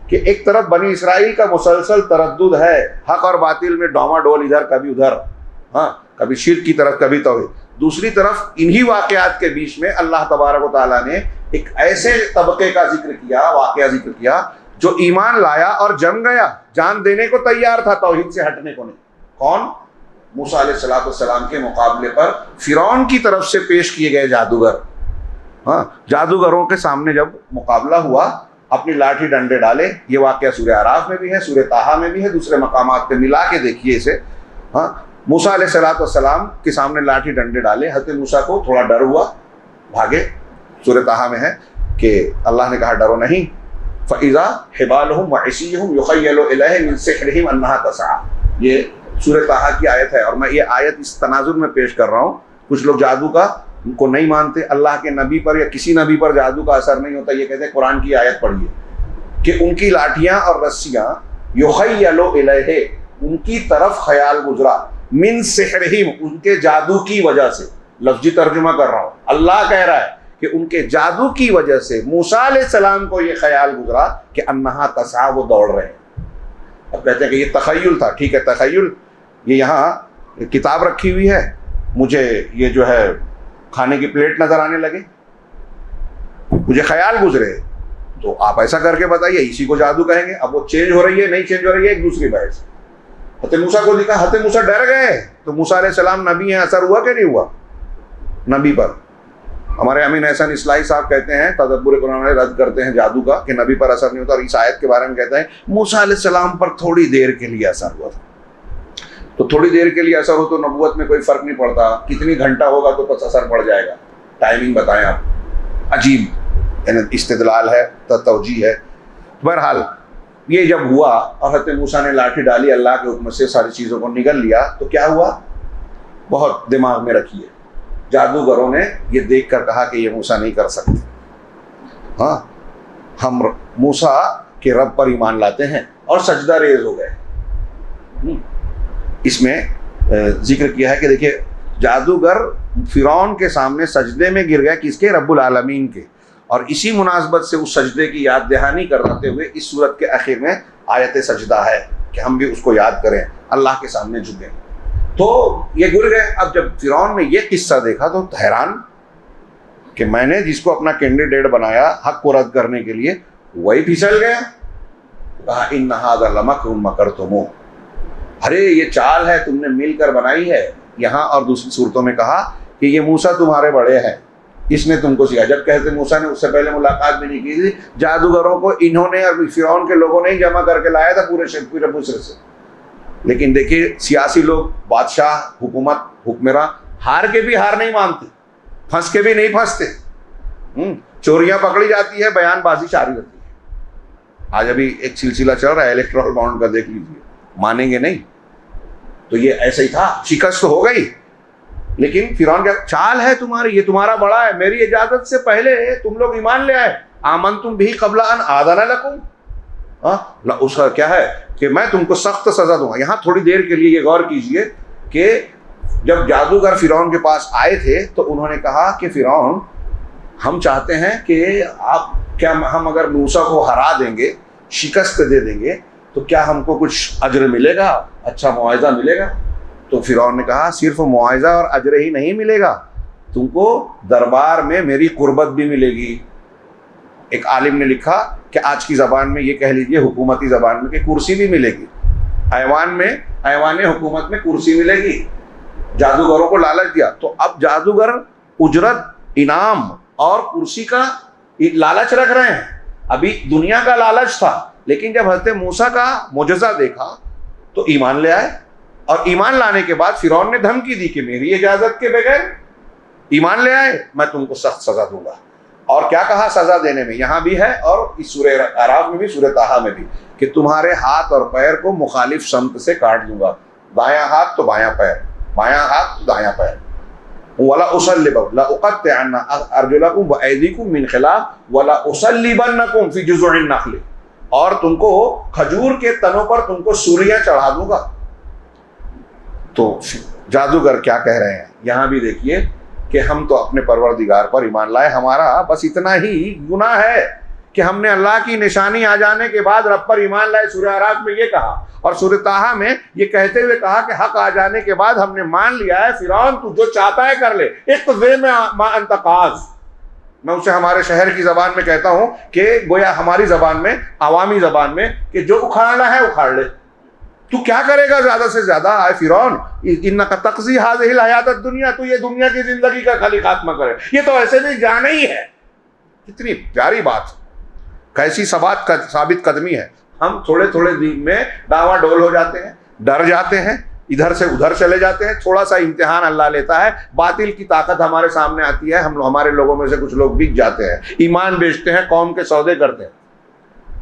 B: کہ ایک طرف بنی اسرائیل کا مسلسل تردد ہے، حق اور باطل میں ڈوما ڈول، ادھر کبھی ادھر، ہاں کبھی شرک کی طرف کبھی توحید، دوسری طرف انہی واقعات کے بیچ میں اللہ تبارک و تعالیٰ نے ایک ایسے طبقے کا ذکر کیا، واقعہ ذکر کیا جو ایمان لایا اور جم گیا، جان دینے کو تیار تھا، توحید سے ہٹنے کو نہیں۔ کون؟ موسیٰ علیہ السلام کے مقابلے پر فرعون کی طرف سے پیش کیے گئے جادوگر۔ ہاں جادوگروں کے سامنے جب مقابلہ ہوا، اپنی لاٹھی ڈنڈے ڈالے، یہ واقعہ سورہ اعراف میں بھی ہے، سورہ طٰہٰ میں بھی ہے، دوسرے مقامات پہ ملا کے دیکھیے اسے۔ ہاں موسیٰ علیہ السلام کے سامنے لاٹھی ڈنڈے ڈالے، حضرت موسیٰ کو تھوڑا ڈر ہوا، بھاگے، سورہ طٰہٰ میں ہے کہ اللہ نے کہا ڈرو نہیں، فَإِذَا حِبَالُهُمْ وَعِصِيُّهُمْ يُخَيَّلُ إِلَيْهِ مِنْ سِحْرِهِمْ أَنَّهَا تَسْعَىٰ، یہ سورہ طٰہٰ کی آیت ہے، اور میں یہ آیت اس تناظر میں پیش کر رہا ہوں۔ کچھ لوگ جادو کا ان کو نہیں مانتے، اللہ کے نبی پر یا کسی نبی پر جادو کا اثر نہیں ہوتا، یہ کہتے ہیں قرآن کی آیت پڑھیے کہ ان کی لاٹھیاں اور رسیاں یخیل الیہ، ان کی طرف خیال گزرا، من سحرہم، ان کے جادو کی وجہ سے، لفظی ترجمہ کر رہا ہوں، اللہ کہہ رہا ہے کہ ان کے جادو کی وجہ سے موسیٰ علیہ السلام کو یہ خیال گزرا کہ انہا تسعیٰ، وہ دوڑ رہے ہیں۔ اب کہتے ہیں کہ یہ تخیل تھا، ٹھیک ہے تخیل، یہ یہاں کتاب رکھی ہوئی ہے، مجھے یہ جو ہے کھانے کی پلیٹ نظر آنے لگے، مجھے خیال گزرے، تو آپ ایسا کر کے بتائیے، اسی کو جادو کہیں گے۔ اب وہ چینج ہو رہی ہے نہیں چینج ہو رہی ہے، ایک دوسری بحث۔ حضرت موسیٰ کو دکھا، حضرت موسیٰ ڈر گئے، تو موسیٰ علیہ السلام نبی ہیں، اثر ہوا کہ نہیں ہوا نبی پر؟ ہمارے امین احسن اصلاحی صاحب کہتے ہیں، تدبر قرآن میں رد کرتے ہیں جادو کا کہ نبی پر اثر نہیں ہوتا، اور اس آیت کے بارے میں کہتے ہیں موسیٰ علیہ السلام پر تھوڑی دیر کے لیے اثر ہوا تھا۔ تو تھوڑی دیر کے لیے اثر ہو تو نبوت میں کوئی فرق نہیں پڑتا، کتنی گھنٹہ ہوگا تو بس اثر پڑ جائے گا، ٹائمنگ بتائیں آپ۔ عجیب یعنی استدلال ہے، توجیہ ہے۔ بہرحال یہ جب ہوا اور حضرت موسیٰ نے لاٹھی ڈالی، اللہ کے حکم سے ساری چیزوں کو نگل لیا، تو کیا ہوا؟ بہت دماغ میں رکھیے، جادوگروں نے یہ دیکھ کر کہا کہ یہ موسیٰ نہیں کر سکتے، ہاں ہم موسیٰ کے رب پر ایمان لاتے ہیں، اور سجدہ ریز ہو گئے۔ اس میں ذکر کیا ہے کہ دیکھیے جادوگر فرعون کے سامنے سجدے میں گر گیا، کس کے؟ رب العالمین کے، اور اسی مناسبت سے اس سجدے کی یاد دہانی کراتے ہوئے اس سورت کے آخر میں آیت سجدہ ہے کہ ہم بھی اس کو یاد کریں، اللہ کے سامنے جھکیں۔ تو یہ گر گئے۔ اب جب فرعون نے یہ قصہ دیکھا تو حیران کہ میں نے جس کو اپنا کینڈیڈیٹ بنایا حق کو رد کرنے کے لیے، وہی پھسل گیا۔ کہا ان ھذا لمکر مکرتموہ، ارے یہ چال ہے تم نے مل کر بنائی ہے۔ یہاں اور دوسری صورتوں میں کہا کہ یہ موسیٰ تمہارے بڑے ہیں، اس نے تم کو سکھایا، جب کہتے موسیٰ نے اس سے پہلے ملاقات بھی نہیں کی تھی، جادوگروں کو انہوں نے اور فرعون کے لوگوں نے ہی جمع کر کے لایا تھا پورے مصر سے۔ لیکن دیکھیے سیاسی لوگ، بادشاہ، حکومت، حکمراں ہار کے بھی ہار نہیں مانتے، پھنس کے بھی نہیں پھنستے، چوریاں پکڑی جاتی ہے، بیان بازی جاری رہتی ہے۔ آج ابھی ایک سلسلہ چل رہا ہے الیکٹرل بانڈ کا، دیکھ لیجیے، مانیں گے نہیں۔ تو یہ ایسا ہی تھا، شکست تو ہو گئی، لیکن فرعون کا چال ہے تمہاری، یہ تمہارا بڑا ہے، میری اجازت سے پہلے تم لوگ ایمان لے آئے، آمنتم بہ قبل ان آذن لکم، اس کا کیا ہے کہ میں تم کو سخت سزا دوں گا۔ یہاں تھوڑی دیر کے لیے یہ غور کیجئے کہ جب جادوگر فرعون کے پاس آئے تھے تو انہوں نے کہا کہ فرعون ہم چاہتے ہیں کہ آپ کیا ہم اگر موسیٰ کو ہرا دیں گے، شکست دے دیں گے، تو کیا ہم کو کچھ اجر ملے گا، اچھا معاوضہ ملے گا؟ تو فرعون نے کہا صرف معاوضہ اور اجر ہی نہیں ملے گا، تم کو دربار میں میری قربت بھی ملے گی۔ ایک عالم نے لکھا کہ آج کی زبان میں یہ کہہ لیجئے، حکومتی زبان میں، کہ کرسی بھی ملے گی، ایوان حکومت میں کرسی ملے گی۔ جادوگروں کو لالچ دیا، تو اب جادوگر اجرت، انعام اور کرسی کا لالچ رکھ رہے ہیں۔ ابھی دنیا کا لالچ تھا، لیکن جب حضرت موسیٰ کا معجزہ دیکھا تو ایمان لے آئے، اور ایمان لانے کے بعد فرعون نے دھمکی دی کہ میری اجازت کے بغیر ایمان لے آئے میں تم کو سخت سزا دوں گا۔ اور کیا کہا سزا دینے میں؟ یہاں بھی ہے اور اس سورہ اعراف میں بھی، سورہ طٰہٰ میں بھی، کہ تمہارے ہاتھ اور پیر کو مخالف سمت سے کاٹ دوں گا، دایاں ہاتھ تو بایاں پیر، بایاں ہاتھ تو دایاں پیر۔ وَلَأُصَلِّبَنَّكُمْ لَأُقَطِّعَنَّ أَرْجُلَكُمْ وَأَيْدِيكُمْ مِنْ خِلَافٍ وَلَأُصَلِّبَنَّكُمْ فِي جُذُوعِ النَّخْلِ، اور تم کو کھجور کے تنوں پر تم کو سولیاں چڑھا دوں گا۔ تو جادوگر کیا کہہ رہے ہیں یہاں بھی دیکھیے کہ ہم تو اپنے پروردگار پر ایمان لائے، ہمارا بس اتنا ہی گناہ ہے کہ ہم نے اللہ کی نشانی آ جانے کے بعد رب پر ایمان لائے۔ سورہ اعراف میں یہ کہا، اور سورہ طٰہٰ میں یہ کہتے ہوئے کہا کہ حق آ جانے کے بعد ہم نے مان لیا ہے، فرعون تو جو چاہتا ہے کر لے، اقضِ ما انت قاض۔ میں اسے ہمارے شہر کی زبان میں کہتا ہوں کہ گویا ہماری زبان میں، عوامی زبان میں، کہ جو اکھاڑنا ہے اکھاڑ لے، تو کیا کرے گا زیادہ سے زیادہ؟ اے فرعون انک تقضی هذه الحیات الدنیا، تو یہ دنیا کی زندگی کا خالی خاتمہ کرے، یہ تو ایسے بھی جانا ہی ہے۔ کتنی پیاری بات، کیسی ثابت قدمی ہے۔ ہم تھوڑے تھوڑے دن میں ڈاواں ڈول ہو جاتے ہیں، ڈر جاتے ہیں، ادھر سے ادھر چلے جاتے ہیں، تھوڑا سا امتحان اللہ لیتا ہے، باطل کی طاقت ہمارے سامنے آتی ہے، ہمارے لوگوں میں سے کچھ لوگ بک جاتے ہیں، ایمان بیچتے ہیں، قوم کے سودے کرتے ہیں،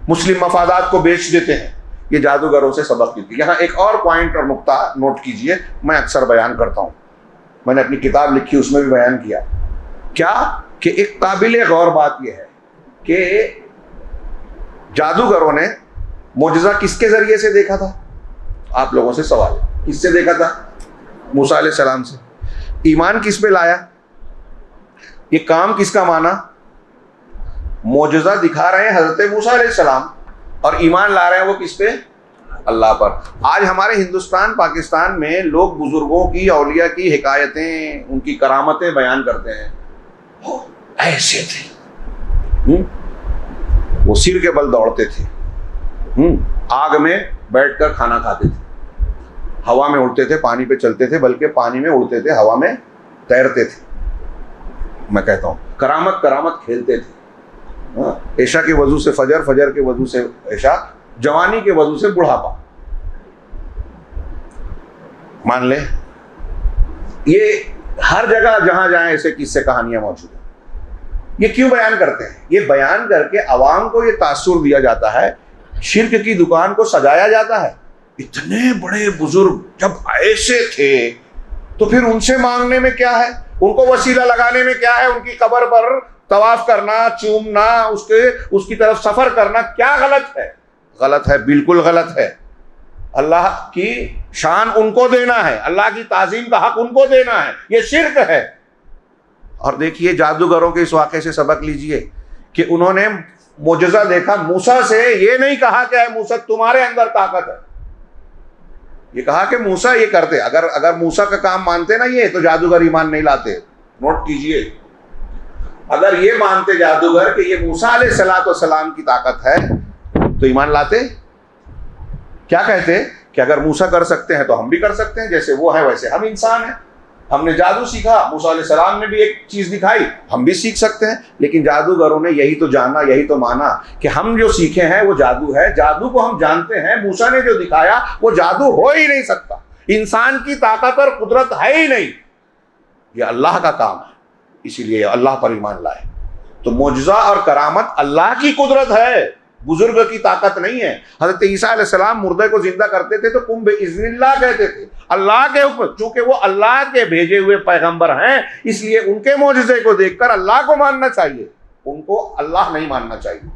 B: مسلم مفادات کو بیچ دیتے ہیں۔ یہ جادوگروں سے سبق لیتی۔ یہاں ایک اور پوائنٹ اور نقطہ نوٹ کیجئے، میں اکثر بیان کرتا ہوں، میں نے اپنی کتاب لکھی اس میں بھی بیان کیا، کیا کہ ایک قابل غور بات یہ ہے کہ جادوگروں نے معجزہ کس کے ذریعے سے دیکھا تھا؟ آپ لوگوں سے سوال، کس سے دیکھا تھا؟ موسیٰ علیہ السلام سے۔ ایمان کس پہ لایا؟ یہ کام کس کا مانا؟ معجزہ دکھا رہے ہیں حضرت موسیٰ علیہ السلام، اور ایمان لا رہے ہیں وہ کس پہ؟ اللہ پر۔ آج ہمارے ہندوستان پاکستان میں لوگ بزرگوں کی، اولیاء کی حکایتیں، ان کی کرامتیں بیان کرتے ہیں، وہ ایسے تھے، وہ سر کے بل دوڑتے تھے، آگ میں بیٹھ کر کھانا کھاتے تھے، ہوا میں اڑتے تھے، پانی پہ چلتے تھے، بلکہ پانی میں اڑتے تھے، ہوا میں تیرتے تھے۔ میں کہتا ہوں کرامت کرامت کھیلتے تھے، عشاء کے وضو سے فجر، فجر کے وضو سے عشاء، جوانی کے وضو سے بڑھاپا۔ مان لیں یہ ہر جگہ جہاں جائیں ایسے قصے کہانیاں موجود ہیں۔ یہ کیوں بیان کرتے ہیں؟ یہ بیان کر کے عوام کو یہ تاثر دیا جاتا ہے، شرک کی دکان کو سجایا جاتا ہے۔ اتنے بڑے بزرگ جب ایسے تھے تو پھر ان سے مانگنے میں کیا ہے؟ ان کو وسیلہ لگانے میں کیا ہے؟ ان کی قبر پر طواف کرنا، چومنا، اس کی طرف سفر کرنا کیا غلط ہے؟ غلط ہے، بالکل غلط ہے۔ اللہ کی شان ان کو دینا ہے، اللہ کی تعظیم کا حق ان کو دینا ہے، یہ شرک ہے۔ اور دیکھیے جادوگروں کے اس واقعے سے سبق لیجئے کہ انہوں نے معجزہ دیکھا، موسیٰ سے یہ نہیں کہا کہ اے موسیٰ تمہارے اندر طاقت ہے، یہ کہا کہ موسیٰ یہ کرتے۔ اگر موسیٰ کا کام مانتے نا یہ، تو جادوگر ایمان نہیں لاتے۔ نوٹ کیجئے، اگر یہ مانتے جادوگر کہ یہ موسیٰ علیہ السلام کی طاقت ہے تو ایمان لاتے؟ کیا کہتے کہ اگر موسیٰ کر سکتے ہیں تو ہم بھی کر سکتے ہیں، جیسے وہ ہیں ویسے ہم انسان ہیں، ہم نے جادو سیکھا، موسیٰ علیہ السلام نے بھی ایک چیز دکھائی، ہم بھی سیکھ سکتے ہیں۔ لیکن جادوگروں نے یہی تو جانا، یہی تو مانا کہ ہم جو سیکھے ہیں وہ جادو ہے، جادو کو ہم جانتے ہیں، موسیٰ نے جو دکھایا وہ جادو ہو ہی نہیں سکتا، انسان کی طاقت اور قدرت ہے ہی نہیں، یہ اللہ کا کام ہے، اسی لیے اللہ پر ایمان لائے۔ تو معجزہ اور کرامت اللہ کی قدرت ہے، بزرگ کی طاقت نہیں ہے۔ حضرت عیسیٰ علیہ السلام مردے کو زندہ کرتے تھے تو قم بإذن اللہ کہتے تھے، اللہ کے حکم، چونکہ وہ اللہ کے بھیجے ہوئے پیغمبر ہیں اس لیے ان کے معجزے کو دیکھ کر اللہ کو ماننا چاہیے، ان کو اللہ نہیں ماننا چاہیے۔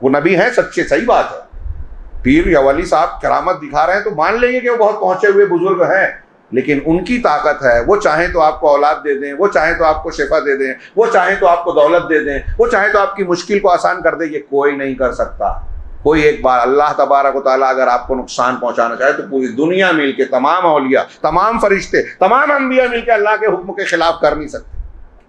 B: وہ نبی ہیں سچے، صحیح بات ہے، پیر یا ولی صاحب کرامت دکھا رہے ہیں تو مان لیں گے کہ وہ بہت پہنچے ہوئے بزرگ ہیں، لیکن ان کی طاقت ہے، وہ چاہیں تو آپ کو اولاد دے دیں، وہ چاہیں تو آپ کو شفا دے دیں، وہ چاہیں تو آپ کو دولت دے دیں، وہ چاہیں تو آپ کی مشکل کو آسان کر دیں، یہ کوئی نہیں کر سکتا۔ کوئی ایک بار اللہ تبارک و تعالیٰ اگر آپ کو نقصان پہنچانا چاہے تو پوری دنیا مل کے، تمام اولیاء، تمام فرشتے، تمام انبیاء مل کے اللہ کے حکم کے خلاف کر نہیں سکتے،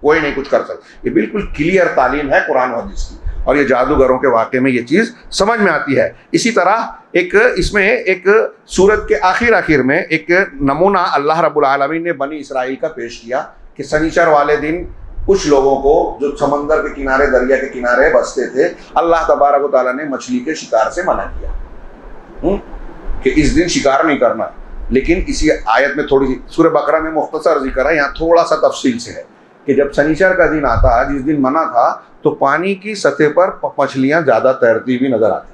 B: کوئی نہیں کچھ کر سکتا۔ یہ بالکل کلیئر تعلیم ہے قرآن و حدیث کی، اور یہ جادوگروں کے واقعے میں یہ چیز سمجھ میں آتی ہے۔ اسی طرح اس میں ایک سورت کے آخر میں ایک نمونہ اللہ رب العالمین نے بنی اسرائیل کا پیش کیا کہ سنیچر والے دن کچھ لوگوں کو جو سمندر کے کنارے، دریا کے کنارے بستے تھے، اللہ تبارک و تعالیٰ نے مچھلی کے شکار سے منع کیا کہ اس دن شکار نہیں کرنا۔ لیکن اسی آیت میں تھوڑی سی، سورہ بقرہ میں مختصر ذکر ہے، یہاں تھوڑا سا تفصیل سے ہے کہ جب سنیچر کا دن آتا، جس دن منع تھا، تو پانی کی سطح پر مچھلیاں زیادہ تیرتی ہوئی نظر آتی،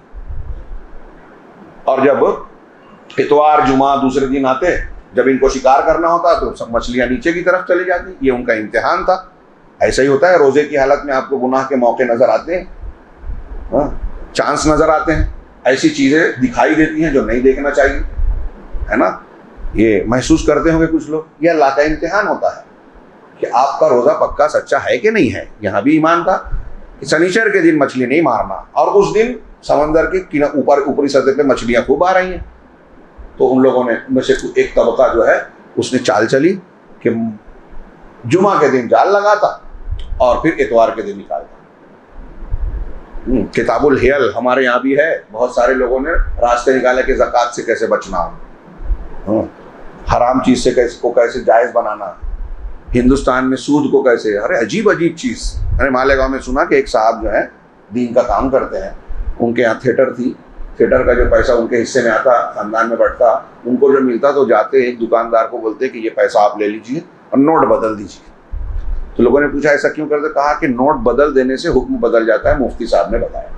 B: اور جب اتوار جمعہ دوسرے دن آتے، جب ان کو شکار کرنا ہوتا تو سب مچھلیاں نیچے کی طرف چلی جاتی. یہ ان کا امتحان تھا. ایسا ہی ہوتا ہے، روزے کی حالت میں آپ کو گناہ کے موقع نظر آتے ہیں، چانس نظر آتے ہیں، ایسی چیزیں دکھائی دیتی ہیں جو نہیں دیکھنا چاہیے، ہے نا. یہ محسوس کرتے ہوں گے کچھ لوگ. یہ اللہ کا امتحان ہوتا ہے کہ آپ کا روزہ پکا سچا ہے کہ نہیں ہے. یہاں بھی ایمان تھا کہ سنیچر کے دن مچھلی نہیں مارنا، اور اس دن سمندر کے اوپری سطح پہ مچھلیاں خوب آ رہی ہیں. تو ان لوگوں نے میں سے ایک طبقہ جو ہے اس نے چال چلی کہ جمعہ کے دن جال لگاتا اور پھر اتوار کے دن نکالتا. کتاب الحیل ہمارے یہاں بھی ہے. بہت سارے لوگوں نے راستے نکالے کہ زکوٰۃ سے کیسے بچنا، حرام چیز سے کیسے جائز بنانا، ہندوستان میں سود کو کیسے. ارے عجیب چیز. میں نے مالیگاؤں میں سنا کہ ایک صاحب جو ہے دین کا کام کرتے ہیں، ان کے یہاں تھیٹر تھی. تھیٹر کا جو پیسہ ان کے حصے میں آتا، خاندان میں بٹتا، ان کو جو ملتا تو جاتے ایک دکاندار کو بولتے کہ یہ پیسہ آپ لے لیجئے اور نوٹ بدل دیجیے. تو لوگوں نے پوچھا ایسا کیوں کرتے؟ کہا کہ نوٹ بدل دینے سے حکم بدل جاتا ہے، مفتی صاحب نے بتایا.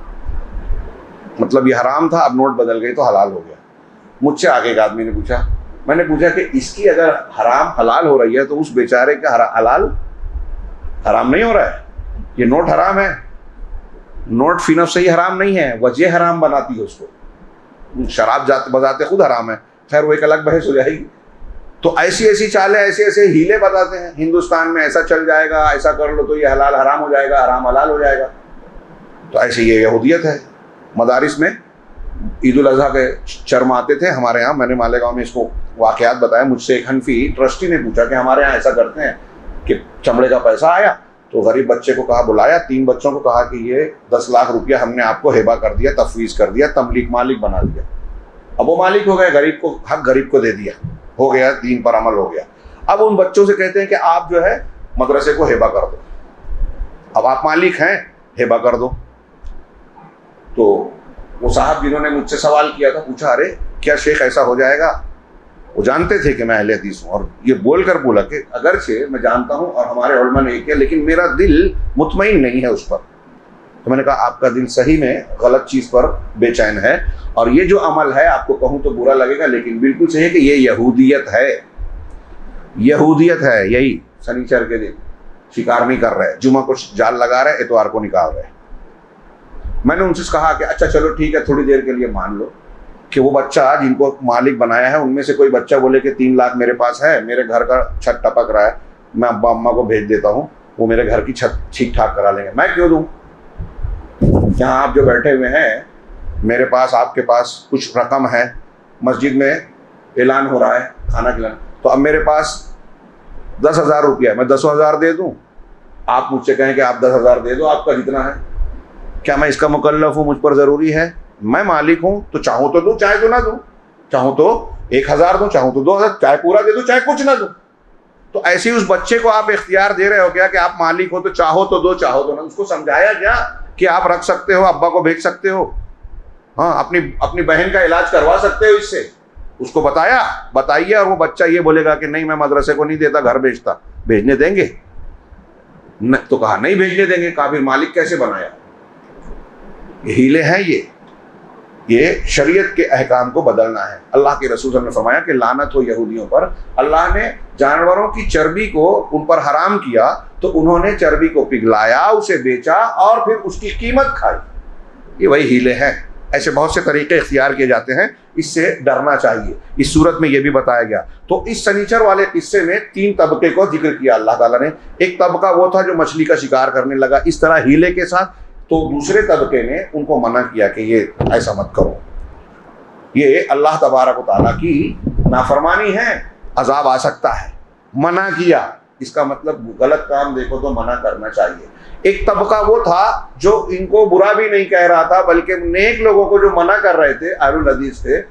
B: مطلب یہ حرام تھا، اب نوٹ بدل گئی تو حلال ہو گیا. مجھ سے آگے ایک آدمی نے پوچھا، میں نے پوچھا کہ اس کی اگر حرام حلال ہو رہی ہے تو اس بیچارے کا حلال حرام نہیں ہو رہا ہے؟ یہ نوٹ حرام ہے. نوٹ فی نفس ہی حرام نہیں ہے، وجہ حرام بناتی ہے اس کو. شراب بذات خود حرام ہے. خیر وہ ایک الگ بحث ہو جائے گی. تو ایسی چالیں، ایسے ہیلے بتاتے ہیں. ہندوستان میں ایسا چل جائے گا، ایسا کر لو تو یہ حلال حرام ہو جائے گا، حرام حلال ہو جائے گا. تو ایسے یہ یہودیت ہے. مدارس میں عید الاضحیٰ کے چرم آتے تھے ہمارے یہاں. میں نے مالیگاؤں میں اس کو واقعات بتایا. مجھ سے ایک حنفی ٹرسٹی نے پوچھا کہ ہمارے یہاں ایسا کرتے ہیں کہ چمڑے کا پیسہ آیا تو غریب بچے کو کہا، بلایا 3 بچوں کو، کہا کہ یہ 10 لاکھ روپیہ ہم نے آپ کو ہبہ کر دیا، تفویض کر دیا، تملیک مالک بنا دیا. اب وہ مالک ہو گئے، غریب کو حق غریب کو دے دیا، ہو گیا، دین پر عمل ہو گیا. اب ان بچوں سے کہتے ہیں کہ آپ جو ہے مدرسے کو ہبہ کر دو. اب آپ مالک ہیں، ہبہ کر دو. تو وہ صاحب جنہوں نے مجھ سے سوال کیا تھا، پوچھا ارے کیا شیخ ایسا ہو جائے گا؟ وہ جانتے تھے کہ میں اہل حدیث ہوں، اور یہ بول کر بولا کہ اگرچہ میں جانتا ہوں اور ہمارے علماء نے یہ کیا، لیکن میرا دل مطمئن نہیں ہے اس پر. تو میں نے کہا آپ کا دل صحیح میں غلط چیز پر بے چین ہے، اور یہ جو عمل ہے آپ کو کہوں تو برا لگے گا، لیکن بالکل صحیح ہے کہ یہ یہودیت ہے. یہودیت ہے. یہی سنیچر کے دن شکار نہیں کر رہے، جمعہ کو جال لگا رہے، اتوار کو نکال رہے. میں نے ان سے کہا کہ اچھا چلو ٹھیک ہے، تھوڑی دیر کے لیے مان لو کہ وہ بچہ جن کو مالک بنایا ہے ان میں سے کوئی بچہ بولے کہ 3 لاکھ میرے پاس ہے، میرے گھر کا چھت ٹپک رہا ہے، میں ابا اماں کو بھیج دیتا ہوں، وہ میرے گھر کی چھت ٹھیک ٹھاک کرا لیں گے. میں کیوں دوں؟ یہاں آپ جو بیٹھے ہوئے ہیں، میرے پاس آپ کے پاس کچھ رقم ہے، مسجد میں اعلان ہو رہا ہے کھانا کھلانا، تو اب میرے پاس 10,000 روپیہ ہے، میں 10,000 دے دوں، آپ مجھ سے کہیں کہ آپ 10,000 دے دو آپ کا جتنا ہے، کیا میں اس کا مکلف ہوں؟ مجھ پر ضروری ہے؟ میں مالک ہوں تو چاہوں تو دوں، چاہے تو نہ دوں. چاہوں تو 1,000 دوں، چاہوں تو 2,000، چاہے پورا دے دوں، چاہے کچھ نہ دوں. تو ایسے ہی اس بچے کو آپ اختیار دے رہے ہو کیا کہ آپ مالک ہو تو چاہو تو دو، چاہو تو نہ. اس کو سمجھایا کیا کہ آپ رکھ سکتے ہو، ابا کو بھیج سکتے ہو، ہاں اپنی بہن کا علاج کروا سکتے ہو اس سے. اس کو بتائیے، اور وہ بچہ یہ بولے گا کہ نہیں میں مدرسے کو نہیں دیتا، گھر بھیجتا. بھیجنے دیں گے؟ تو کہا نہیں بھیجنے دیں گے. کہا پھر مالک کیسے بنایا؟ یہ ہیلے ہیں. یہ شریعت کے احکام کو بدلنا ہے. اللہ کے رسول صلی اللہ علیہ وسلم نے فرمایا کہ لعنت ہو یہودیوں پر. اللہ نے جانوروں کی چربی کو ان پر حرام کیا تو انہوں نے چربی کو پگھلایا، اسے بیچا اور پھر اس کی قیمت کھائی. یہ وہی ہیلے ہیں. ایسے بہت سے طریقے اختیار کیے جاتے ہیں. اس سے ڈرنا چاہیے. اس صورت میں یہ بھی بتایا گیا. تو اس سنیچر والے قصے میں 3 طبقے کو ذکر کیا اللہ تعالیٰ نے. ایک طبقہ وہ تھا جو مچھلی کا شکار کرنے لگا اس طرح ہیلے کے ساتھ. تو دوسرے طبقے نے ان کو منع کیا کہ یہ ایسا مت کرو، یہ اللہ تبارک و تعالیٰ کی نافرمانی ہے، عذاب آ سکتا ہے. منع کیا، اس کا مطلب غلط کام دیکھو تو منع کرنا چاہیے. ایک طبقہ وہ تھا جو ان کو برا بھی نہیں کہہ رہا تھا، بلکہ نیک لوگوں کو جو منع کر رہے تھے، اہل الحدیث تھے.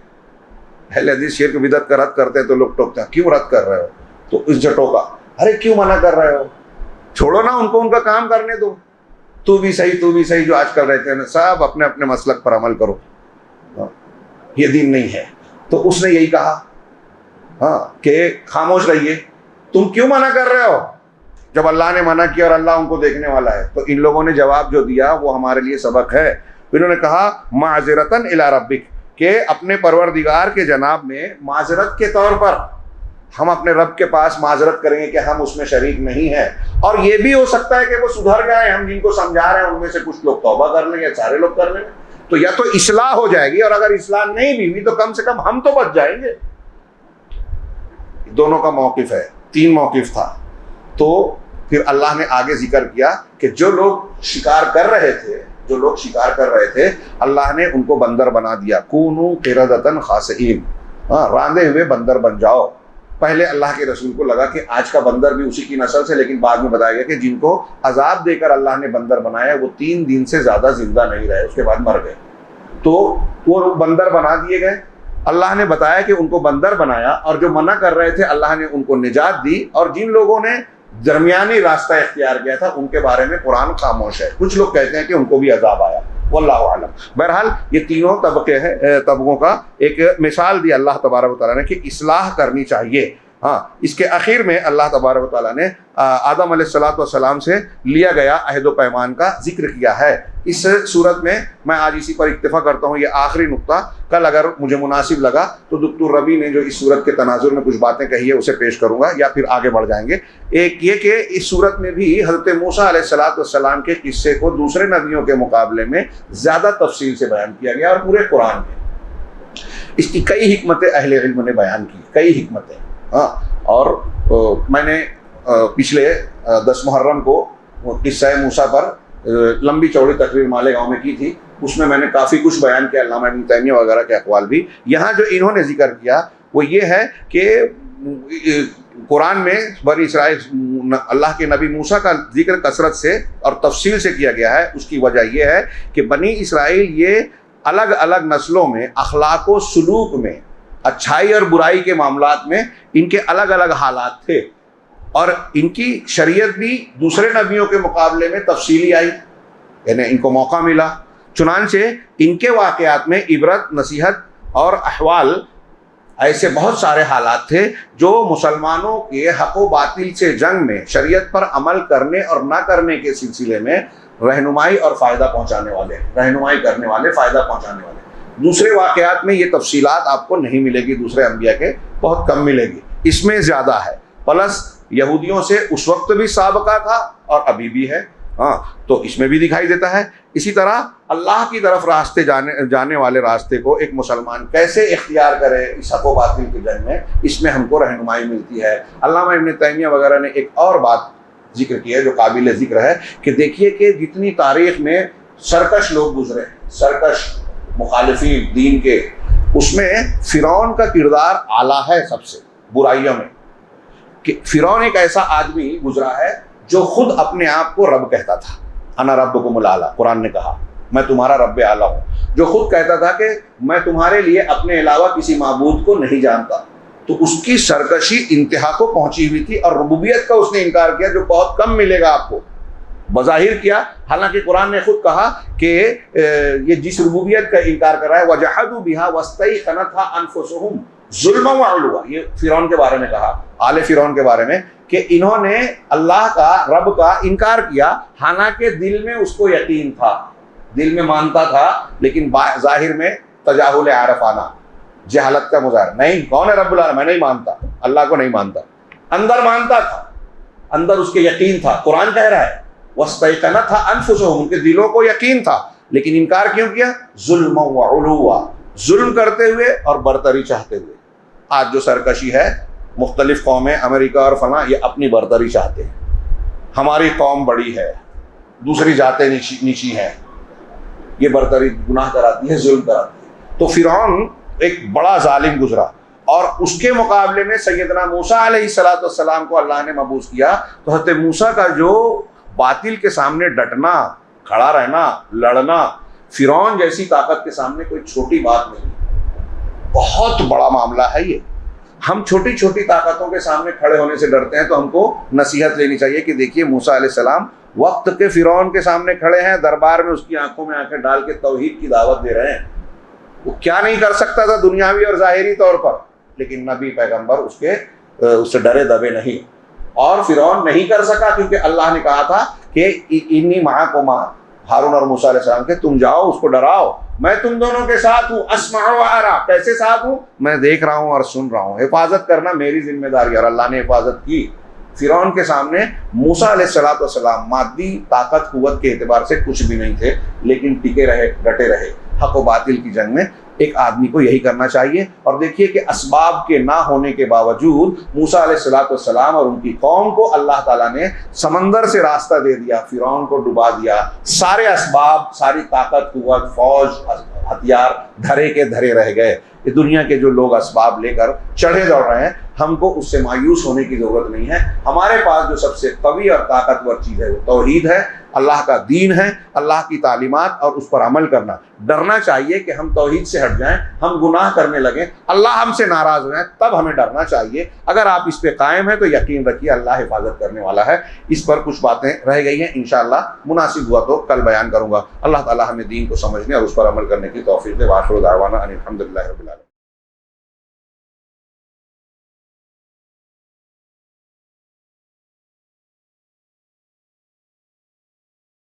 B: اہل حدیث شرک بدعت کا رد کرتے تو لوگ ٹوکتے ہیں کیوں رد کر رہے ہو؟ تو اس سے ٹوکا، ارے کیوں منع کر رہے ہو؟ چھوڑو نا ان کو، ان کا کام کرنے دو. تو بھی صحیح جو آج کل رہتے ہیں سب اپنے اپنے مسلک پر عمل کرو، یہ دین نہیں ہے. تو اس نے یہی کہا کہ خاموش رہیے، تم کیوں منع کر رہے ہو؟ جب اللہ نے منع کیا اور اللہ ان کو دیکھنے والا ہے؟ تو ان لوگوں نے جواب جو دیا وہ ہمارے لیے سبق ہے. انہوں نے کہا معذرتاً الی ربک، کہ اپنے پروردگار کے جناب میں معذرت کے طور پر ہم اپنے رب کے پاس معذرت کریں گے کہ ہم اس میں شریک نہیں ہیں. اور یہ بھی ہو سکتا ہے کہ وہ سدھر جائیں، ہم جن کو سمجھا رہے ہیں ان میں سے کچھ لوگ توبہ کر لیں یا سارے لوگ کر لیں، تو یا تو اصلاح ہو جائے گی، اور اگر اصلاح نہیں بھی ہوئی تو کم سے کم ہم تو بچ جائیں گے. دونوں کا موقف ہے، 3 موقف تھا. تو پھر اللہ نے آگے ذکر کیا کہ جو لوگ شکار کر رہے تھے اللہ نے ان کو بندر بنا دیا. کونوا قردۃ خاسئین، راندے ہوئے بندر بن جاؤ. پہلے اللہ کے رسول کو لگا کہ آج کا بندر بھی اسی کی نسل سے، لیکن بعد میں بتایا گیا کہ جن کو عذاب دے کر اللہ نے بندر بنایا وہ 3 دن سے زیادہ زندہ نہیں رہے، اس کے بعد مر گئے. تو وہ بندر بنا دیے گئے. اللہ نے بتایا کہ ان کو بندر بنایا، اور جو منع کر رہے تھے اللہ نے ان کو نجات دی. اور جن لوگوں نے درمیانی راستہ اختیار کیا تھا ان کے بارے میں قرآن خاموش ہے. کچھ لوگ کہتے ہیں کہ ان کو بھی عذاب آیا، واللہ اعلم. بہرحال یہ تینوں طبقوں کا ایک مثال دی اللہ تبارک و تعالیٰ نے کہ اصلاح کرنی چاہیے. ہاں، اس کے اخیر میں اللہ تبارک و تعالیٰ نے آدم علیہ السلام سے لیا گیا عہد و پیمان کا ذکر کیا ہے. اس صورت میں میں آج اسی پر اکتفا کرتا ہوں. یہ آخری نقطہ، کل اگر مجھے مناسب لگا تو دکتور ربی نے جو اس صورت کے تناظر میں کچھ باتیں کہی ہے اسے پیش کروں گا، یا پھر آگے بڑھ جائیں گے. ایک یہ کہ اس صورت میں بھی حضرت موسیٰ علیہ السلام کے قصے کو دوسرے نبیوں کے مقابلے میں زیادہ تفصیل سے بیان کیا گیا، اور پورے قرآن میں اس کی کئی حکمتیں اہل علم نے بیان کی، کئی حکمتیں. ہاں، اور میں نے پچھلے 10 محرم کو قصہ موسیٰ پر لمبی چوڑی تقریر مالیگاؤں میں کی تھی. اس میں نے کافی کچھ بیان کیا، علامہ ابن تیمیہ وغیرہ کے اقوال بھی. یہاں جو انہوں نے ذکر کیا وہ یہ ہے کہ قرآن میں بنی اسرائیل اللہ کے نبی موسیٰ کا ذکر کثرت سے اور تفصیل سے کیا گیا ہے. اس کی وجہ یہ ہے کہ بنی اسرائیل یہ الگ الگ نسلوں میں اخلاق و سلوک میں، اچھائی اور برائی کے معاملات میں ان کے الگ الگ حالات تھے، اور ان کی شریعت بھی دوسرے نبیوں کے مقابلے میں تفصیلی آئی، یعنی ان کو موقع ملا. چنانچہ ان کے واقعات میں عبرت، نصیحت اور احوال، ایسے بہت سارے حالات تھے جو مسلمانوں کے حق و باطل سے جنگ میں شریعت پر عمل کرنے اور نہ کرنے کے سلسلے میں رہنمائی اور فائدہ پہنچانے والے، رہنمائی کرنے والے، فائدہ پہنچانے والے. دوسرے واقعات میں یہ تفصیلات آپ کو نہیں ملے گی، دوسرے انبیاء کے بہت کم ملے گی. اس میں زیادہ ہے. پلس یہودیوں سے اس وقت بھی سابقہ تھا اور ابھی بھی ہے، ہاں، تو اس میں بھی دکھائی دیتا ہے. اسی طرح اللہ کی طرف راستے جانے والے راستے کو ایک مسلمان کیسے اختیار کرے اس حق و باطل کے جنگ میں، اس میں ہم کو رہنمائی ملتی ہے. علامہ ابن تیمیہ وغیرہ نے ایک اور بات ذکر کی ہے جو قابل ذکر ہے کہ دیکھیے کہ جتنی تاریخ میں سرکش لوگ گزرے، سرکش مخالفین دین کے، اس میں فرعون کا کردار اعلیٰ ہے سب سے برائیوں میں. کہ فرعون ایک ایسا آدمی گزرا ہے جو خود اپنے آپ کو رب کہتا تھا. انا ربکم الاعلی، قرآن نے کہا میں تمہارا رب اعلیٰ ہوں. جو خود کہتا تھا کہ میں تمہارے لیے اپنے علاوہ کسی معبود کو نہیں جانتا. تو اس کی سرکشی انتہا کو پہنچی ہوئی تھی، اور ربوبیت کا اس نے انکار کیا جو بہت کم ملے گا آپ کو. بظاہر کیا، حالانکہ قرآن نے خود کہا کہ یہ جس ربوبیت کا انکار کر رہا ہے وَجَحَدُوا بِهَا وَاسْتَيْقَنَتْهَا أَنفُسُهُمْ ظُلْمًا وَعُلُوًّا، یہ فرعون کے بارے میں کہا، آل فرعون کے بارے میں، کہ انہوں نے اللہ کا، رب کا انکار کیا، حالانکہ دل میں اس کو یقین تھا، دل میں مانتا تھا، لیکن ظاہر میں تجاہل عارفانہ، جہالت کا مظاہرہ. نہیں، کون ہے رب العالمین؟ میں نہیں مانتا، اللہ کو نہیں مانتا. اندر مانتا تھا، اندر اس کے یقین تھا. قرآن کہہ رہا ہے وَاسْتَيْقَنَتْهَا أَنفُسُهُمْ، ان کے دلوں کو یقین تھا، لیکن انکار کیوں کیا؟ ظلم وعلوا، ظلم کرتے ہوئے اور برتری چاہتے ہوئے. آج جو سرکشی ہے، مختلف قومیں، امریکہ اور فلاں، یہ اپنی برتری چاہتے ہیں. ہماری قوم بڑی ہے، دوسری ذاتیں نیچی ہیں، یہ برتری گناہ کراتی ہے، ظلم کراتی ہے. تو فرعون ایک بڑا ظالم گزرا، اور اس کے مقابلے میں سیدنا موسیٰ علیہ السلام کو اللہ نے مبعوث کیا. تو حضرت موسیٰ کا جو باطل کے سامنے ڈٹنا، کھڑا رہنا، لڑنا، فرعون جیسی طاقت کے سامنے کوئی چھوٹی بات نہیں، بہت بڑا معاملہ ہے یہ. ہم چھوٹی چھوٹی طاقتوں کے سامنے کھڑے ہونے سے ڈرتے ہیں، تو ہم کو نصیحت لینی چاہیے کہ دیکھیے موسیٰ علیہ السلام وقت کے فرعون کے سامنے کھڑے ہیں، دربار میں اس کی آنکھوں میں آنکھیں ڈال کے توحید کی دعوت دے رہے ہیں. وہ کیا نہیں کر سکتا تھا دنیاوی اور ظاہری طور پر، لیکن نبی پیغمبر اس سے ڈرے دبے نہیں. اور فرعون نہیں کر سکا، کیونکہ اللہ نے کہا تھا کہ انی معکما، ہارون اور موسیٰ علیہ السلام کے تم جاؤ اس کو ڈراؤ، میں تم دونوں کے ساتھ ہوں، اسمع و ارا، کیسے ساتھ ہوں؟ میں دیکھ رہا ہوں اور سن رہا ہوں، حفاظت کرنا میری ذمہ داری ہے۔ اور اللہ نے حفاظت کی۔ فرعون کے سامنے موسیٰ علیہ السلام مادی طاقت قوت کے اعتبار سے کچھ بھی نہیں تھے، لیکن ٹکے رہے، ڈٹے رہے حق و باطل کی جنگ میں۔ ایک آدمی کو یہی کرنا چاہیے۔ اور دیکھیے کہ اسباب کے نہ ہونے کے باوجود موسیٰ علیہ السلام اور ان کی قوم کو اللہ تعالیٰ نے سمندر سے راستہ دے دیا، فرعون کو ڈبا دیا۔ سارے اسباب، ساری طاقت قوت، فوج، ہتھیار دھرے کے دھرے رہ گئے۔ یہ دنیا کے جو لوگ اسباب لے کر چڑھے دوڑ رہے ہیں، ہم کو اس سے مایوس ہونے کی ضرورت نہیں ہے۔ ہمارے پاس جو سب سے قوی اور طاقتور چیز ہے وہ توحید ہے، اللہ کا دین ہے، اللہ کی تعلیمات اور اس پر عمل کرنا۔ ڈرنا چاہیے کہ ہم توحید سے ہٹ جائیں، ہم گناہ کرنے لگیں، اللہ ہم سے ناراض ہو جائیں، تب ہمیں ڈرنا چاہیے۔ اگر آپ اس پہ قائم ہیں تو یقین رکھیے اللہ حفاظت کرنے والا ہے۔ اس پر کچھ باتیں رہ گئی ہیں، انشاءاللہ مناسب ہوا تو کل بیان کروں گا۔ اللہ تعالی ہمیں دین کو سمجھنے اور اس پر عمل کرنے کی توفیق دے۔ وآخر دعوانا ان الحمد للہ رب العالمین۔